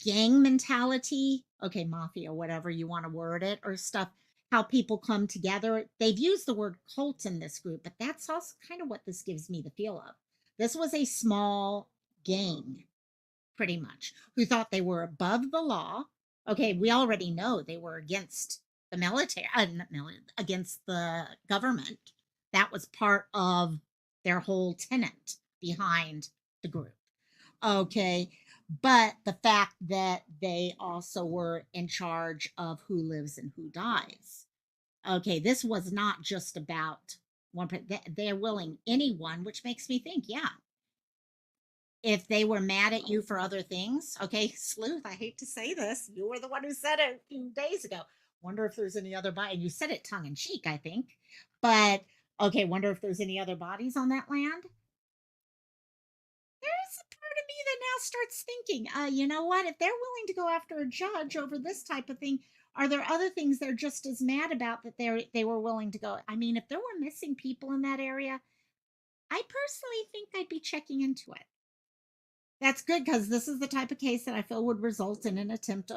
S1: gang mentality, okay, mafia, whatever you want to word it, or stuff, how people come together. They've used the word cult in this group, but that's also kind of what this gives me the feel of. This was a small gang, pretty much, who thought they were above the law. Okay, we already know they were against the military, against the government. That was part of their whole tenet behind the group. Okay, but the fact that they also were in charge of who lives and who dies. Okay, this was not just about one. They're willing anyone, which makes me think, yeah, if they were mad at you for other things, okay, Sleuth, I hate to say this, you were the one who said it a few days ago. Wonder if there's any other body. And you said it tongue in cheek, I think. But okay, wonder if there's any other bodies on that land. There's a part of me that now starts thinking, you know what? If they're willing to go after a judge over this type of thing, are there other things they're just as mad about that they were willing to go? I mean, if there were missing people in that area, I personally think I'd be checking into it. That's good because this is the type of case that I feel would result in an attempt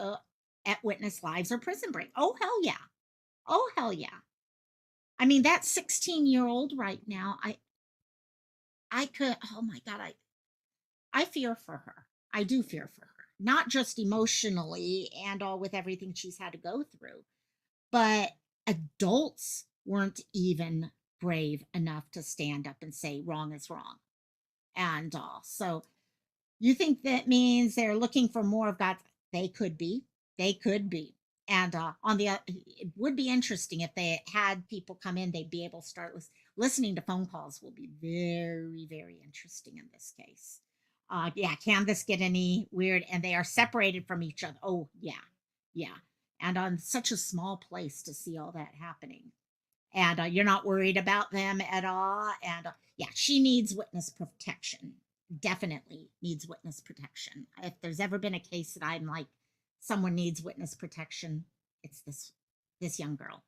S1: at witness lives or prison break. Oh, hell yeah. Oh, hell yeah. I mean, that 16-year-old right now, I could, oh my God, I fear for her. I do fear for her. Not just emotionally and all with everything she's had to go through, but adults weren't even brave enough to stand up and say wrong is wrong. And all. So you think that means they're looking for more of God? They could be. They could be. And on the it would be interesting if they had people come in. They'd be able to start listening to phone calls. Will be very, very interesting in this case. Yeah, can this get any weird? And they are separated from each other. Oh, yeah, yeah. And on such a small place to see all that happening. And you're not worried about them at all. And yeah, she needs witness protection. Definitely needs witness protection. If there's ever been a case that I'm like, someone needs witness protection, it's this young girl.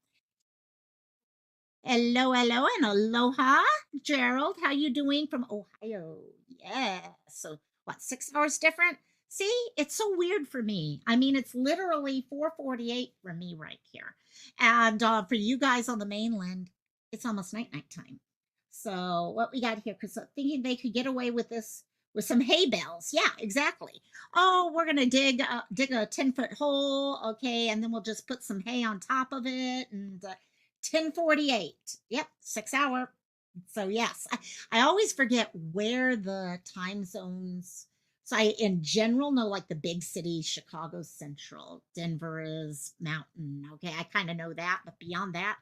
S1: Hello, hello, and aloha, Gerald. How you doing from Ohio? Yeah. So what, 6 hours different? See, it's so weird for me. I mean, it's literally 4:48 for me right here. And for you guys on the mainland, it's almost night time. So what we got here, because thinking they could get away with this with some hay bales. Yeah, exactly. Oh, we're gonna dig a 10-foot hole, okay, and then we'll just put some hay on top of it, and 10:48. Yep, 6 hour. So yes, I always forget where the time zones. So I, in general, know like the big cities, Chicago Central, Denver is Mountain. Okay, I kind of know that, but beyond that,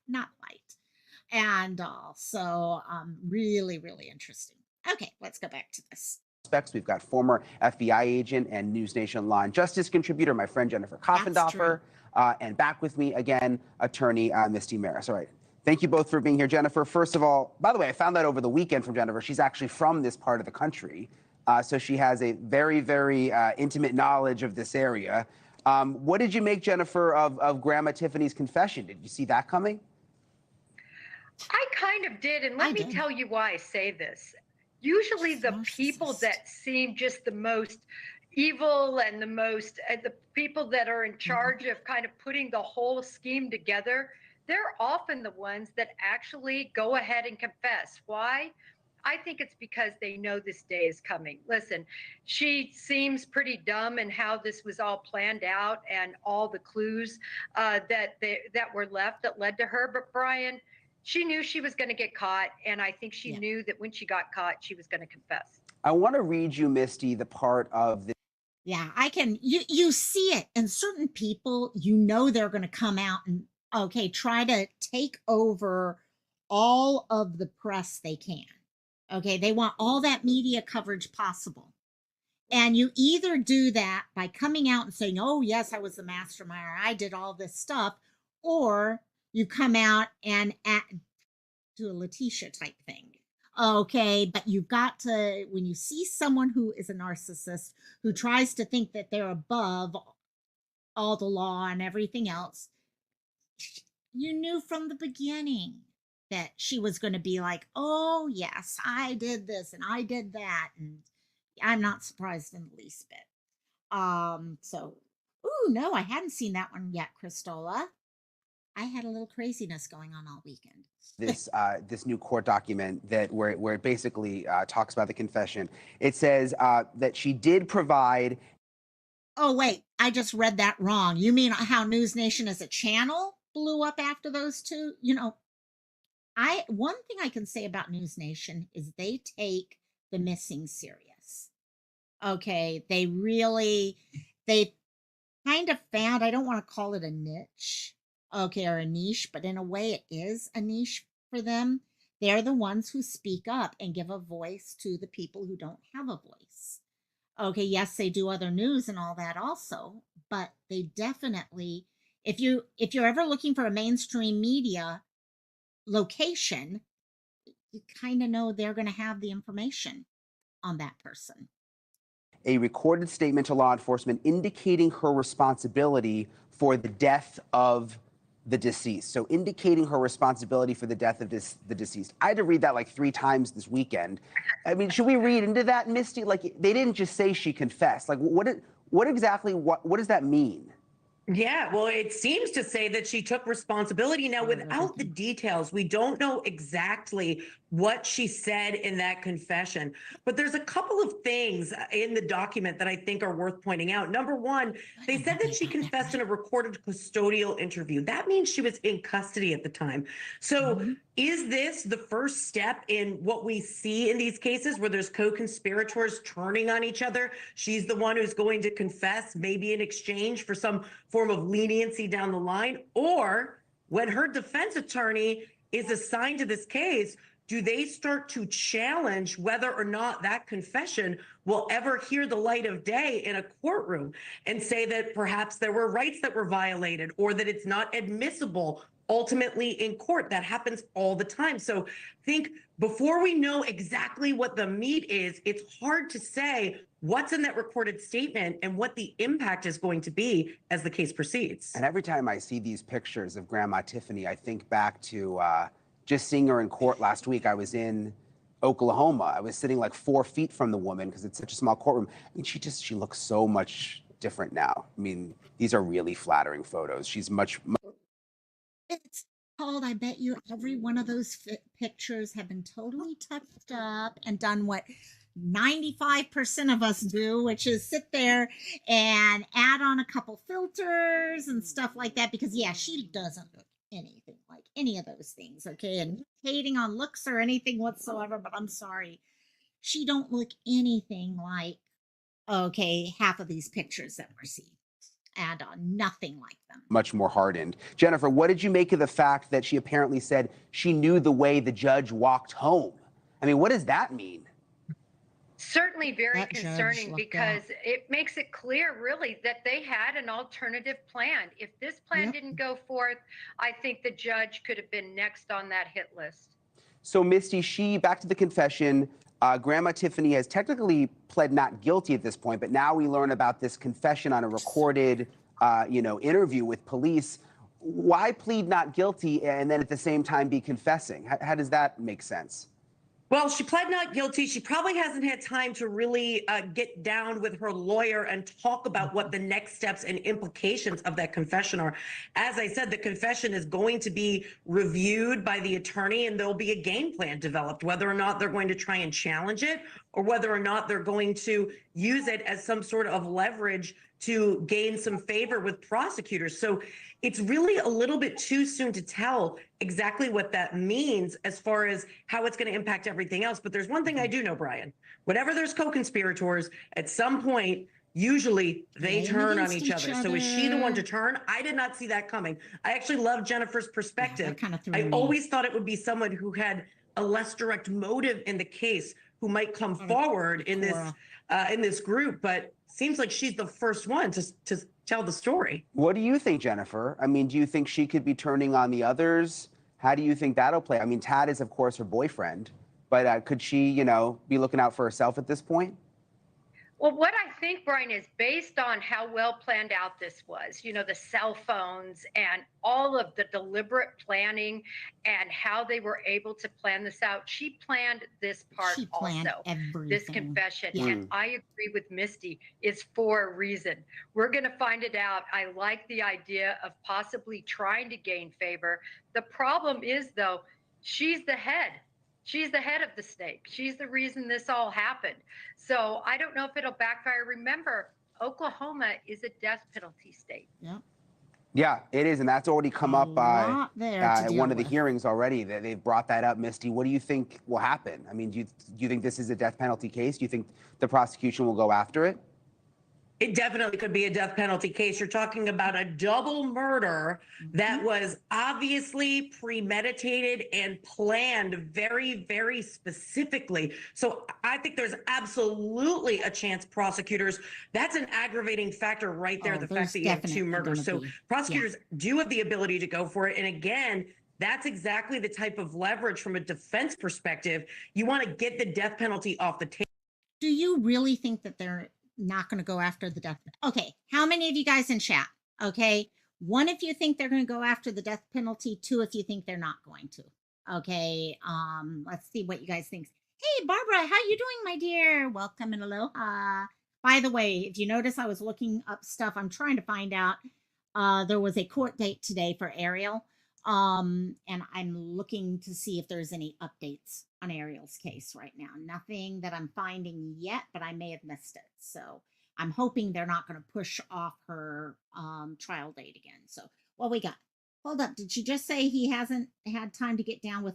S1: not quite. And also, really, really interesting. Okay, let's go back to this.
S4: We've got former FBI agent and News Nation Law and Justice contributor, my friend Jennifer Koffendorfer, and back with me again, attorney Misty Maris. All right. Thank you both for being here, Jennifer. First of all, by the way, I found out over the weekend from Jennifer, she's actually from this part of the country. So she has a very, very intimate knowledge of this area. What did you make, Jennifer, of Grandma Tiffany's confession? Did you see that coming?
S5: I kind of did. And let me tell you why I say this. Usually the people that seem just the most evil and the most, the people that are in charge of kind of putting the whole scheme together, they're often the ones that actually go ahead and confess. Why? I think it's because they know this day is coming. Listen, she seems pretty dumb in how this was all planned out and all the clues that were left that led to her. But Brian, she knew she was going to get caught, and I think she knew that when she got caught, she was going to confess.
S4: I want to read you, Misty, the part of the.
S1: Yeah, I can. You see it, and certain people, you know, they're going to come out and try to take over all of the press they can. Okay, they want all that media coverage possible. And you either do that by coming out and saying, oh, yes, I was the mastermind, or I did all this stuff, or you come out and do a Letitia type thing. Okay, but you've got to, when you see someone who is a narcissist, who tries to think that they're above all the law and everything else, you knew from the beginning that she was going to be like, oh, yes, I did this and I did that. And I'm not surprised in the least bit. So, ooh, no, I hadn't seen that one yet, Christola. I had a little craziness going on all weekend.
S4: This new court document that where it basically talks about the confession. It says that she did provide.
S1: Oh, wait, I just read that wrong. You mean how News Nation as a channel blew up after those two? You know, one thing I can say about News Nation is they take the missing serious. Okay, they kind of found, I don't want to call it a niche, okay, or a niche, but in a way it is a niche for them. They're the ones who speak up and give a voice to the people who don't have a voice. Okay, yes, they do other news and all that also, but they definitely, if you're ever looking for a mainstream media location, you kind of know they're going to have the information on that person.
S4: A recorded statement to law enforcement indicating her responsibility for the death of the deceased. So indicating her responsibility for the death of the deceased. I had to read that like 3 times this weekend. I mean, should we read into that, Misty? Like, they didn't just say she confessed. Like, what exactly, what does that mean?
S6: Yeah, well, it seems to say that she took responsibility. Now, without the details, we don't know exactly what she said in that confession. But there's a couple of things in the document that I think are worth pointing out. Number one, they said that she confessed in a recorded custodial interview. That means she was in custody at the time. So is this the first step in what we see in these cases where there's co-conspirators turning on each other? She's the one who's going to confess, maybe in exchange for some form of leniency down the line. Or when her defense attorney is assigned to this case, do they start to challenge whether or not that confession will ever hear the light of day in a courtroom and say that perhaps there were rights that were violated or that it's not admissible ultimately in court? That happens all the time. So I think before we know exactly what the meat is, it's hard to say what's in that recorded statement and what the impact is going to be as the case proceeds.
S4: And every time I see these pictures of Grandma Tiffany, I think back to just seeing her in court last week. I was in Oklahoma. I was sitting like 4 feet from the woman because it's such a small courtroom. I mean, she looks so much different now. I mean, these are really flattering photos. She's much.
S1: It's called, I bet you every one of those pictures have been totally touched up and done what 95% of us do, which is sit there and add on a couple filters and stuff like that. Because yeah, she doesn't look anything like any of those things. Okay, and hating on looks or anything whatsoever, but I'm sorry, she don't look anything like, okay, half of these pictures that we're seeing. Add on nothing like them.
S4: Much more hardened. Jennifer, what did you make of the fact that she apparently said she knew the way the judge walked home? I mean, what does that mean?
S5: Certainly very
S1: That judge
S5: concerning,
S1: looked
S5: because it makes it clear really that they had an alternative plan. If this plan didn't go forth, I think the judge could have been next on that hit list.
S4: So Misty, back to the confession, Grandma Tiffany has technically pled not guilty at this point, but now we learn about this confession on a recorded, interview with police. Why plead not guilty and then at the same time be confessing? How does that make sense?
S6: Well, she pled not guilty. She probably hasn't had time to really get down with her lawyer and talk about what the next steps and implications of that confession are. As I said, the confession is going to be reviewed by the attorney, and there'll be a game plan developed, whether or not they're going to try and challenge it or whether or not they're going to use it as some sort of leverage to gain some favor with prosecutors. So it's really a little bit too soon to tell exactly what that means as far as how it's going to impact everything else. But there's one thing I do know, Brian. Whenever there's co-conspirators, at some point, usually they turn on each other. So is she the one to turn? I did not see that coming. I actually love Jennifer's perspective. I always thought it would be someone who had a less direct motive in the case who might come forward in this group, but seems like she's the first one to tell the story.
S4: What do you think, Jennifer? I mean, do you think she could be turning on the others? How do you think that'll play? I mean, Tad is, of course, her boyfriend, but could she, be looking out for herself at this point?
S5: Well, what I think, Brian, is based on how well planned out this was, the cell phones and all of the deliberate planning and how they were able to plan this out. She planned this part also, this confession. Yeah. And I agree with Misty, it's for a reason. We're going to find it out. I like the idea of possibly trying to gain favor. The problem is, though, she's the head. She's the head of the snake. She's the reason this all happened. So I don't know if it'll backfire. Remember, Oklahoma is a death penalty state.
S1: Yeah.
S4: Yeah, it is, and that's already come
S1: A
S4: up by
S1: lot there to
S4: at
S1: deal
S4: one of the
S1: with.
S4: hearings already. That they've brought that up. Misty, what do you think will happen? I mean, do you think this is a death penalty case? Do you think the prosecution will go after it?
S6: It definitely could be a death penalty case. You're talking about a double murder that was obviously premeditated and planned very, very specifically. So I think there's absolutely a chance prosecutors, that's an aggravating factor right there,
S1: Oh,
S6: the
S1: there's
S6: fact that you have two
S1: definitely
S6: murders.
S1: gonna
S6: So
S1: be.
S6: prosecutors do have the ability to go for it. And again, that's exactly the type of leverage from a defense perspective. You want to get the death penalty off the table.
S1: Do you really think that they're not going to go after the death? Okay, how many of you guys in chat? Okay, one, if you think they're going to go after the death penalty. Two, if you think they're not going to. Okay, let's see what you guys think. Hey, Barbara, how you doing, my dear? Welcome and aloha. By the way, if you notice, I was looking up stuff. I'm trying to find out. There was a court date today for Ariel. And I'm looking to see if there's any updates on Ariel's case right now. Nothing that I'm finding yet, but I may have missed it. So I'm hoping they're not going to push off her trial date again. So what we got? Hold up. Did she just say he hasn't had time to get down with?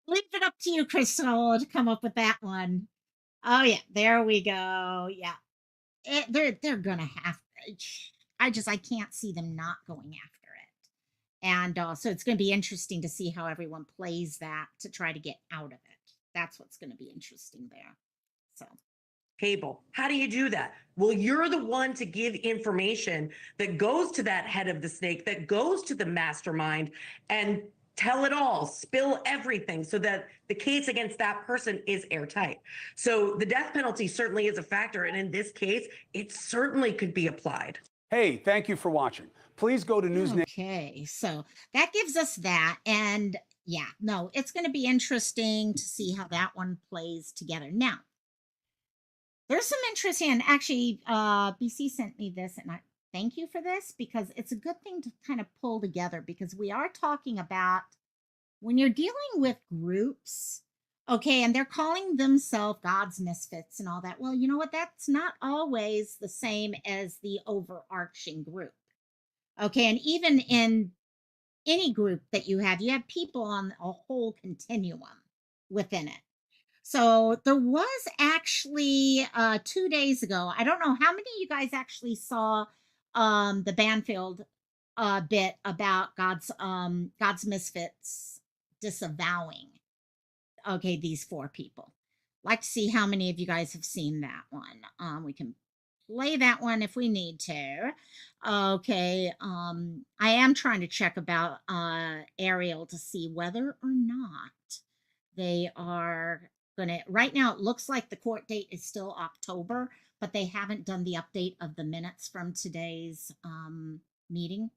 S1: Leave it up to you, Crystal, to come up with that one. Oh yeah, there we go. Yeah, they're gonna have. I can't see them not going after it. And so it's going to be interesting to see how everyone plays that to try to get out of it. That's what's going to be interesting there. So.
S6: Table. How do you do that? Well, you're the one to give information that goes to that head of the snake, that goes to the mastermind, and tell it all, spill everything so that the case against that person is airtight. So the death penalty certainly is a factor. And in this case, it certainly could be applied.
S7: Hey, thank you for watching. Please go to News Nation.
S1: Okay, so that gives us that. And yeah, no, it's going to be interesting to see how that one plays together. Now, there's some interesting, and actually, BC sent me this, and I thank you for this because it's a good thing to kind of pull together because we are talking about when you're dealing with groups, okay, and they're calling themselves God's misfits and all that. Well, you know what? That's not always the same as the overarching group. Okay, and even in any group that you have people on a whole continuum within it. So there was actually 2 days ago, I don't know how many of you guys actually saw the Benfield bit about God's misfits disavowing these 4 people. Like to see how many of you guys have seen that one. We can play that one if we need to. Okay, I am trying to check about Ariel to see whether or not they are gonna. Right now it looks like the court date is still October, but they haven't done the update of the minutes from today's meeting,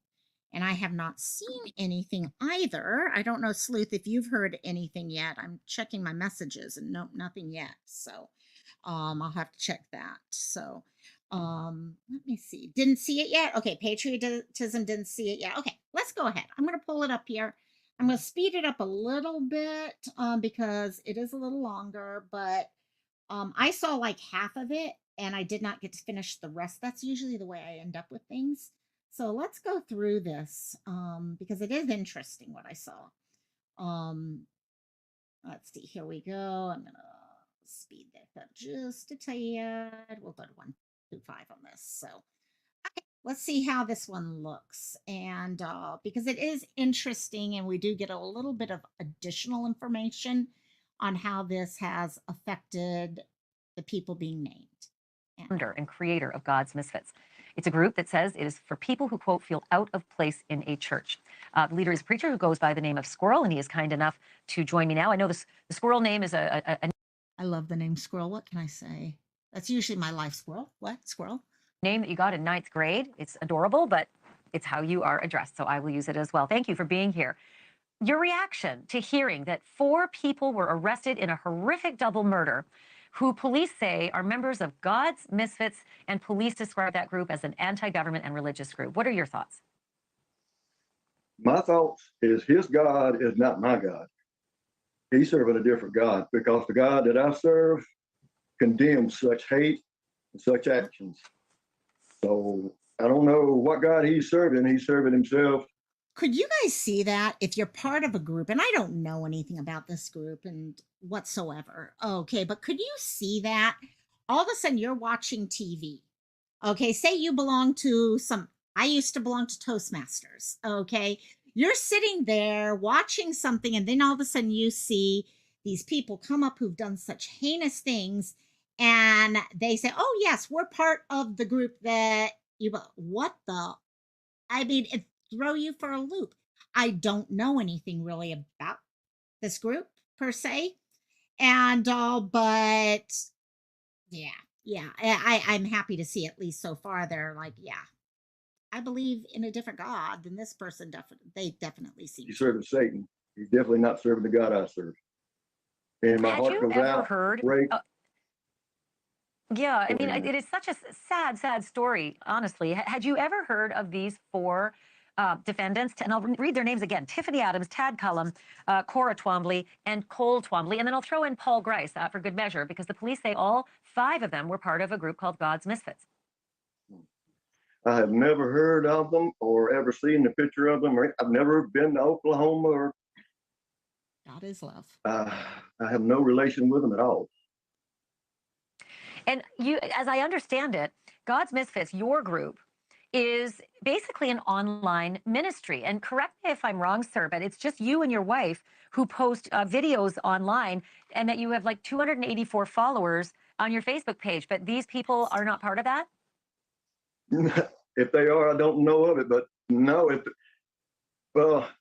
S1: and I have not seen anything either. I don't know, Sleuth, if you've heard anything yet. I'm checking my messages and nope, nothing yet. So I'll have to check that. So let me see. Didn't see it yet. Okay, patriotism didn't see it yet. Okay, let's go ahead. I'm going to pull it up here. I'm going to speed it up a little bit because it is a little longer, but I saw like half of it and I did not get to finish the rest. That's usually the way I end up with things. So let's go through this because it is interesting what I saw. Let's see. Here we go. I'm going to speed that up just a tad. We'll go to 125 on this. So okay, let's see how this one looks. And because it is interesting and we do get a little bit of additional information on how this has affected the people being named.
S8: Founder and creator of God's Misfits. It's a group that says it is for people who, quote, feel out of place in a church. The leader is a preacher who goes by the name of Squirrel, and he is kind enough to join me now. I know the Squirrel name is a
S1: I love the name Squirrel. What can I say? That's usually my life. Squirrel. What? Squirrel?
S8: name that you got in 9th grade. It's adorable, but it's how you are addressed, so I will use it as well. Thank you for being here. Your reaction to hearing that 4 people were arrested in a horrific double murder who police say are members of God's Misfits, and police describe that group as an anti-government and religious group. What are your thoughts?
S9: My thoughts is his God is not my God. He's serving a different God, because the God that I serve condemns such hate and such actions. So I don't know what God he's serving. He's serving himself.
S1: Could you guys see that if you're part of a group, and I don't know anything about this group and whatsoever, okay, but could you see that all of a sudden you're watching TV, okay, say you belong to I used to belong to Toastmasters, okay, you're sitting there watching something, and then all of a sudden you see these people come up who've done such heinous things, and they say, oh yes, we're part of the group that what the, I mean, it throw you for a loop. I don't know anything really about this group per se, and but I'm happy to see, at least so far, they're like, yeah, I believe in a different God than this person. They definitely seem.
S9: He's serving Satan. He's definitely not serving the God I serve. And my heart goes out.
S8: Yeah, I mean, it is such a sad story, honestly. Had you ever heard of these four defendants? And I'll read their names again: Tiffany Adams, Tad Cullum, Cora Twombly, and Cole Twombly. And then I'll throw in Paul Grice for good measure, because the police say all five of them were part of a group called God's Misfits.
S9: I have never heard of them or ever seen the picture of them. I've never been to Oklahoma, or
S1: God is love.
S9: I have no relation with them at all.
S8: And you, as I understand it, God's Misfits, your group, is basically an online ministry. And correct me if I'm wrong, sir, but it's just you and your wife who post videos online, and that you have like 284 followers on your Facebook page. But these people are not part of that?
S9: If they are, I don't know of it, but no.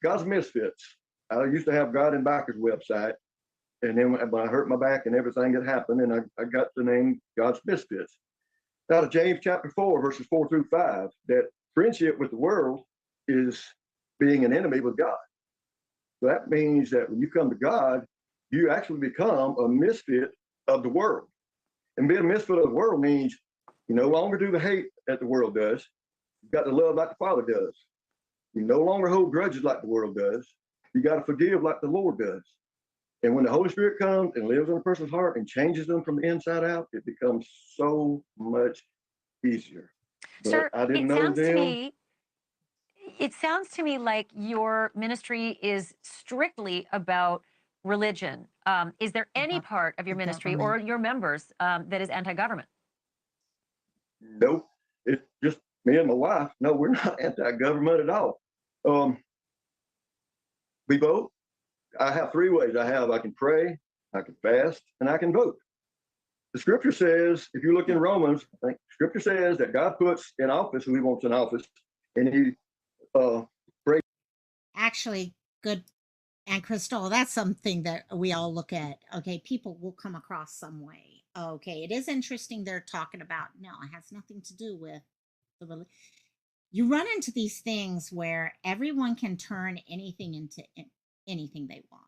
S9: God's Misfits. I used to have God and Backers website, and then when I hurt my back and everything that happened, and I got the name God's Misfits. Out of James chapter 4, verses 4 through 5, that friendship with the world is being an enemy with God. So that means that when you come to God, you actually become a misfit of the world. And being a misfit of the world means you no longer do the hate that the world does. You've got to love like the Father does. You no longer hold grudges like the world does. You got to forgive like the Lord does. And when the Holy Spirit comes and lives in a person's heart and changes them from the inside out, it becomes so much easier. But
S8: sir,
S9: I didn't know them.
S8: It sounds to me like your ministry is strictly about religion. Is there any part of your ministry or your members that is anti-government?
S9: Nope. It's just me and my wife. No, we're not anti-government at all. We vote. I have three ways. I can pray, I can fast, and I can vote. The scripture says, if you look in Romans, I think scripture says that God puts in office who he wants in office, and he breaks.
S1: Actually, good. And Crystal, that's something that we all look at. Okay, people will come across some way. Okay, it is interesting they're talking about, no, it has nothing to do with the religion. You run into these things where everyone can turn anything into anything they want.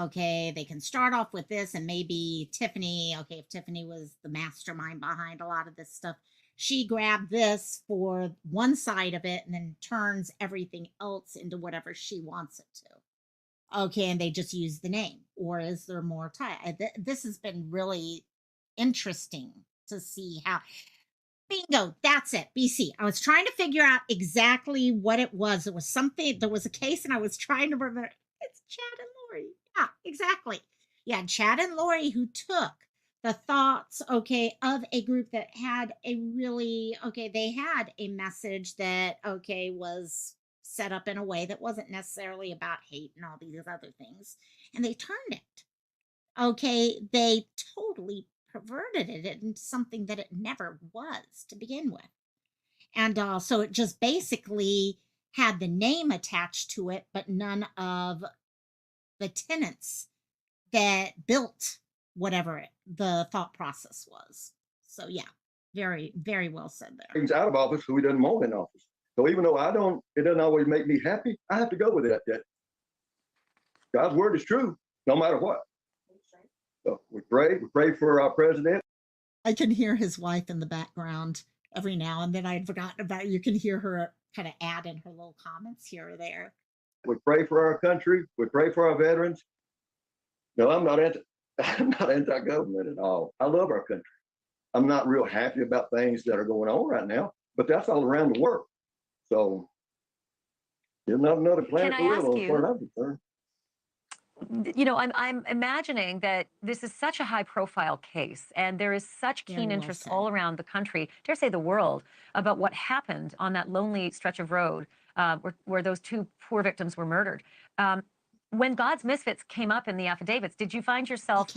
S1: Okay, they can start off with this, and maybe Tiffany, okay, if Tiffany was the mastermind behind a lot of this stuff, she grabbed this for one side of it and then turns everything else into whatever she wants it to. Okay, and they just use the name. Or is there more tie? This has been really interesting to see how. Bingo, that's it. BC. I was trying to figure out exactly what it was. There was something, there was a case, and I was trying to remember. It's Chad and Lori. Yeah, exactly. Yeah, Chad and Lori, who took the thoughts, okay, of a group that had a really, okay, they had a message that, okay, was set up in a way that wasn't necessarily about hate and all these other things. And they turned it. Okay, they totally perverted it into something that it never was to begin with. And so it just basically had the name attached to it, but none of the tenets that built whatever the thought process was. So yeah, very, very well said there.
S9: He's out of office, so he doesn't want in office. So even though it doesn't always make me happy, I have to go with that. God's word is true, no matter what. So we pray for our president.
S1: I can hear his wife in the background every now and then. I had forgotten about it. You can hear her kind of add in her little comments here or there.
S9: We pray for our country. We pray for our veterans. No, I'm not anti-government at all. I love our country. I'm not real happy about things that are going on right now, but that's all around the world. So there's not another planet
S8: I
S9: to live
S8: ask
S9: on,
S8: you-
S9: as far as I'm concerned.
S8: You know, I'm imagining that this is such a high profile case and there is such keen
S1: Very well
S8: interest
S1: said.
S8: all around the country, dare say the world, about what happened on that lonely stretch of road where those two poor victims were murdered. When God's Misfits came up in the affidavits, did you find yourself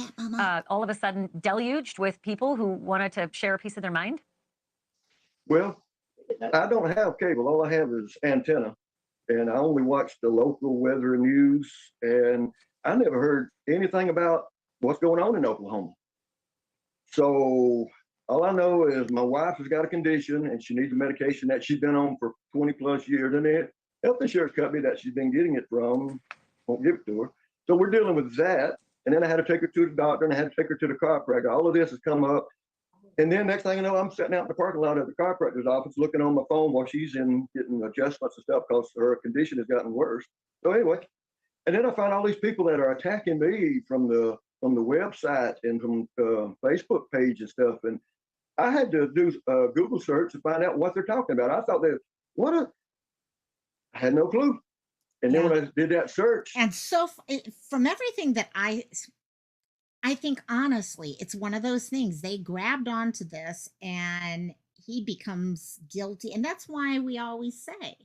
S8: all of a sudden deluged with people who wanted to share a piece of their mind?
S9: Well, I don't have cable. All I have is antenna, and I only watch the local weather and news, and I never heard anything about what's going on in Oklahoma. So all I know is my wife has got a condition and she needs a medication that she's been on for 20 plus years, and the health insurance company that she's been getting it from won't give it to her. So we're dealing with that. And then I had to take her to the doctor, and I had to take her to the chiropractor. All of this has come up. And then next thing you know, I'm sitting out in the parking lot at the chiropractor's office looking on my phone while she's in getting adjustments and stuff because her condition has gotten worse. So anyway, and then I find all these people that are attacking me from the website and from Facebook page and stuff. And I had to do a Google search to find out what they're talking about. I thought I had no clue. And then when I did that search.
S1: And so from everything that I think, honestly, it's one of those things. They grabbed onto this and he becomes guilty. And that's why we always say,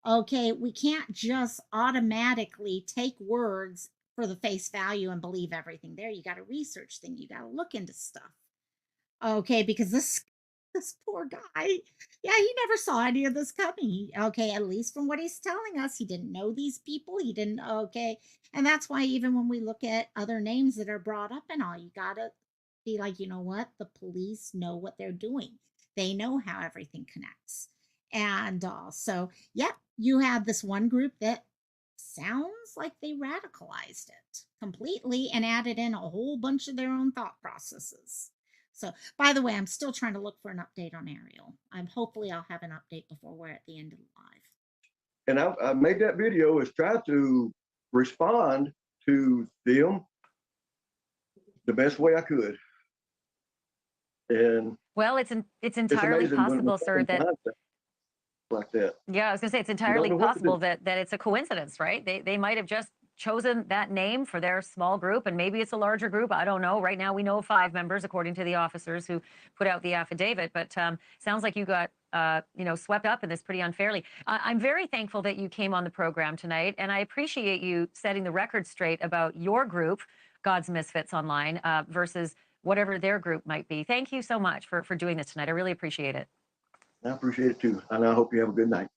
S1: okay, we can't just automatically take words for the face value and believe everything there. You got to research things. You got to look into stuff. Okay, because this poor guy, yeah, he never saw any of this coming. Okay, at least from what he's telling us, he didn't know these people. He didn't, okay. And that's why even when we look at other names that are brought up and all, you got to be like, you know what? The police know what they're doing. They know how everything connects. And so, yeah, you have this one group that sounds like they radicalized it completely and added in a whole bunch of their own thought processes. So, by the way, I'm still trying to look for an update on Ariel. Hopefully I'll have an update before we're at the end of the live.
S9: And I made that video is try to respond to them the best way I could. And
S8: well, it's entirely possible, sir, that
S9: like that.
S8: Yeah, I was gonna say it's entirely possible that it's a coincidence, right? They might have just chosen that name for their small group, and maybe it's a larger group. I don't know. Right now, we know of 5 members, according to the officers who put out the affidavit. But sounds like you got swept up in this pretty unfairly. I'm very thankful that you came on the program tonight, and I appreciate you setting the record straight about your group, God's Misfits Online, versus whatever their group might be. Thank you so much for doing this tonight. I really appreciate it.
S9: I appreciate it too, and I hope you have a good night.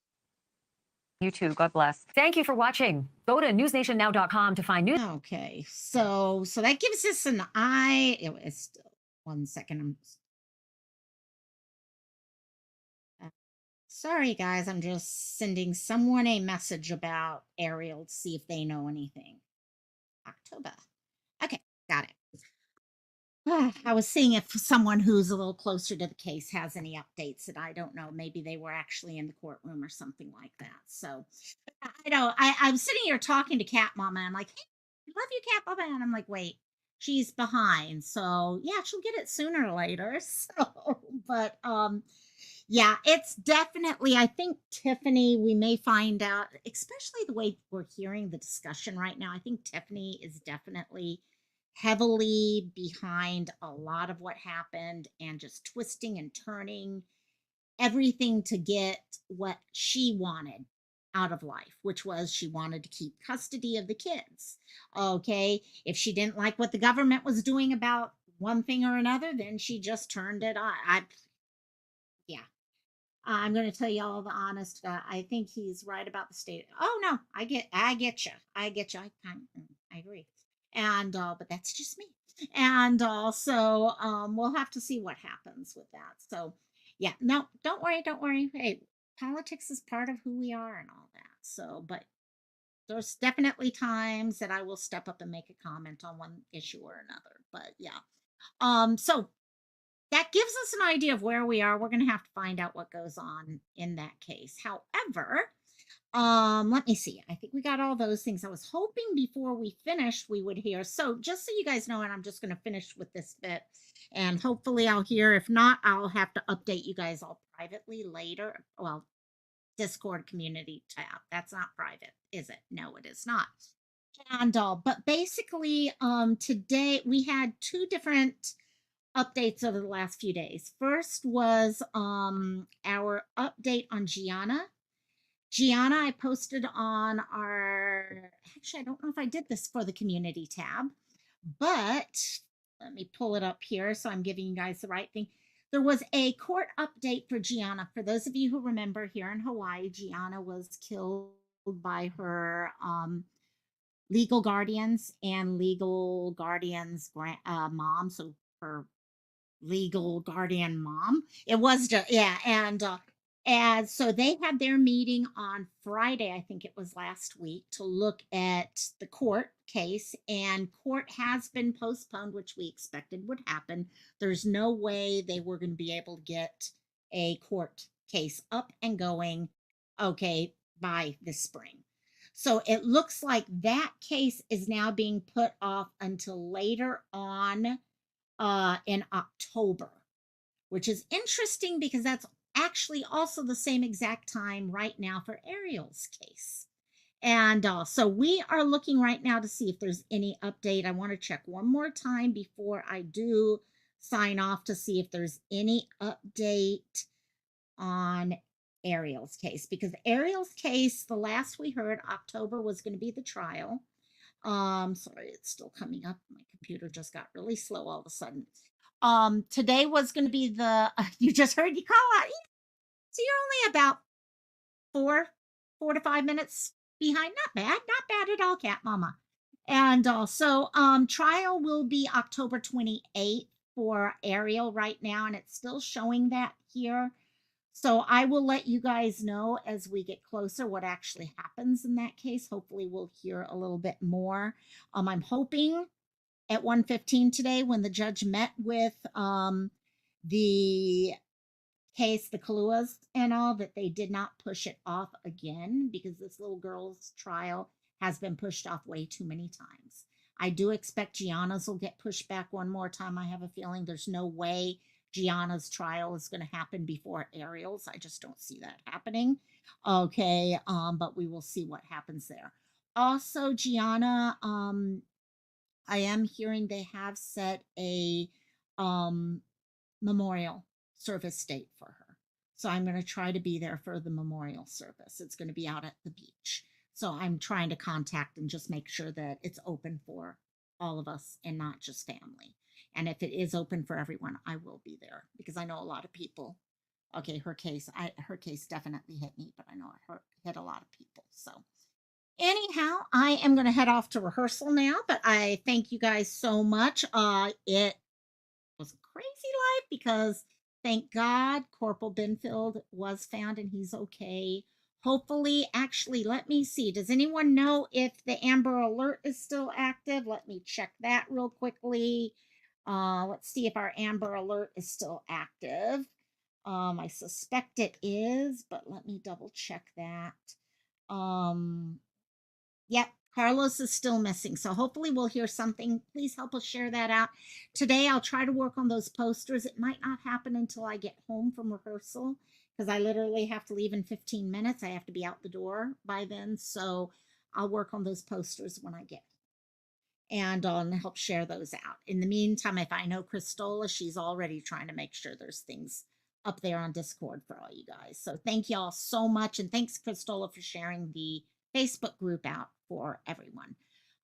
S8: You too. God bless. Thank you for watching. Go to newsnationnow.com to find news.
S1: Okay, so that gives us an eye. It's 1 second. Sorry, guys. I'm just sending someone a message about Ariel to see if they know anything. October. Okay, got it. I was seeing if someone who's a little closer to the case has any updates that I don't know. Maybe they were actually in the courtroom or something like that. So I know I'm sitting here talking to Cat Mama. I'm like, hey, I love you, Cat Mama. And I'm like, wait, she's behind. So yeah, she'll get it sooner or later. So, but yeah, it's definitely, I think, Tiffany, we may find out, especially the way we're hearing the discussion right now. I think Tiffany is definitely heavily behind a lot of what happened and just twisting and turning everything to get what she wanted out of life, which was she wanted to keep custody of the kids. Okay, if she didn't like what the government was doing about one thing or another, then she just turned it on. I'm going to tell you all the honest. I think he's right about the state. Oh no, I get you. I agree. And but that's just me. And also, we'll have to see what happens with that. So, yeah, no, don't worry. Hey, politics is part of who we are and all that. So, but there's definitely times that I will step up and make a comment on one issue or another. But yeah, so that gives us an idea of where we are. We're going to have to find out what goes on in that case. However, let me see. I think we got all those things. I was hoping before we finished we would hear. So just so you guys know, and I'm just going to finish with this bit, And hopefully I'll hear. If not, I'll have to update you guys all privately later. Well, Discord community tab. That's not private, is it? No, it is not. And but basically, today we had two different updates over the last few days. First was our update on Gianna. Gianna, I posted on our, actually, I don't know if I did this for the community tab, but let me pull it up here so I'm giving you guys the right thing. There was a court update for Gianna. For those of you who remember, here in Hawaii, Gianna was killed by her legal guardians and legal guardians mom. So her legal guardian mom. It was just, yeah. And so they had their meeting on Friday, I think it was last week, to look at the court case. And court has been postponed, which we expected would happen. There's no way they were going to be able to get a court case up and going, okay, by this spring. So it looks like that case is now being put off until later on in October, which is interesting because that's actually also the same exact time right now for Ariel's case. And so we are looking right now to see if there's any update. I want to check one more time before I do sign off to see if there's any update on Ariel's case, because Ariel's case, the last we heard, October was going to be the trial. Sorry, it's still coming up. My computer just got really slow all of a sudden. Today was going to be the, you just heard you call out. So you're only about four to 5 minutes behind. Not bad at all, cat mama. And also, trial will be October 28th for Ariel right now, and it's still showing that here. So I will let you guys know as we get closer what actually happens in that case. Hopefully we'll hear a little bit more. I'm hoping at 1:15 today, when the judge met with the case, the Kaluas and all, that they did not push it off again, because this little girl's trial has been pushed off way too many times. I do expect Gianna's will get pushed back one more time. I have a feeling there's no way Gianna's trial is going to happen before Ariel's. I just don't see that happening. Okay, but we will see what happens there. Also, Gianna, I am hearing they have set a memorial service date for her. So I'm going to try to be there for the memorial service. It's going to be out at the beach. So I'm trying to contact and just make sure that it's open for all of us and not just family. And if it is open for everyone, I will be there, because I know a lot of people. Okay, her case definitely hit me, but I know it hit a lot of people. So anyhow, I am going to head off to rehearsal now, but I thank you guys so much. It was a crazy life, because thank God Corporal Benfield was found and he's okay. Hopefully, actually, let me see. Does anyone know if the Amber Alert is still active? Let me check that real quickly. Let's see if our Amber Alert is still active. I suspect it is, but let me double check that. Yep, Carlos is still missing. So hopefully we'll hear something. Please help us share that out. Today I'll try to work on those posters. It might not happen until I get home from rehearsal, because I literally have to leave in 15 minutes. I have to be out the door by then. So I'll work on those posters when I get and I'll help share those out. In the meantime, if I know Christola, she's already trying to make sure there's things up there on Discord for all you guys. So thank you all so much. And thanks, Christola, for sharing the Facebook group out for everyone.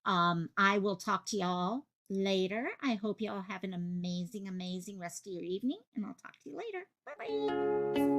S1: I will talk to y'all later. I hope y'all have an amazing, amazing rest of your evening, and I'll talk to you later. Bye-bye.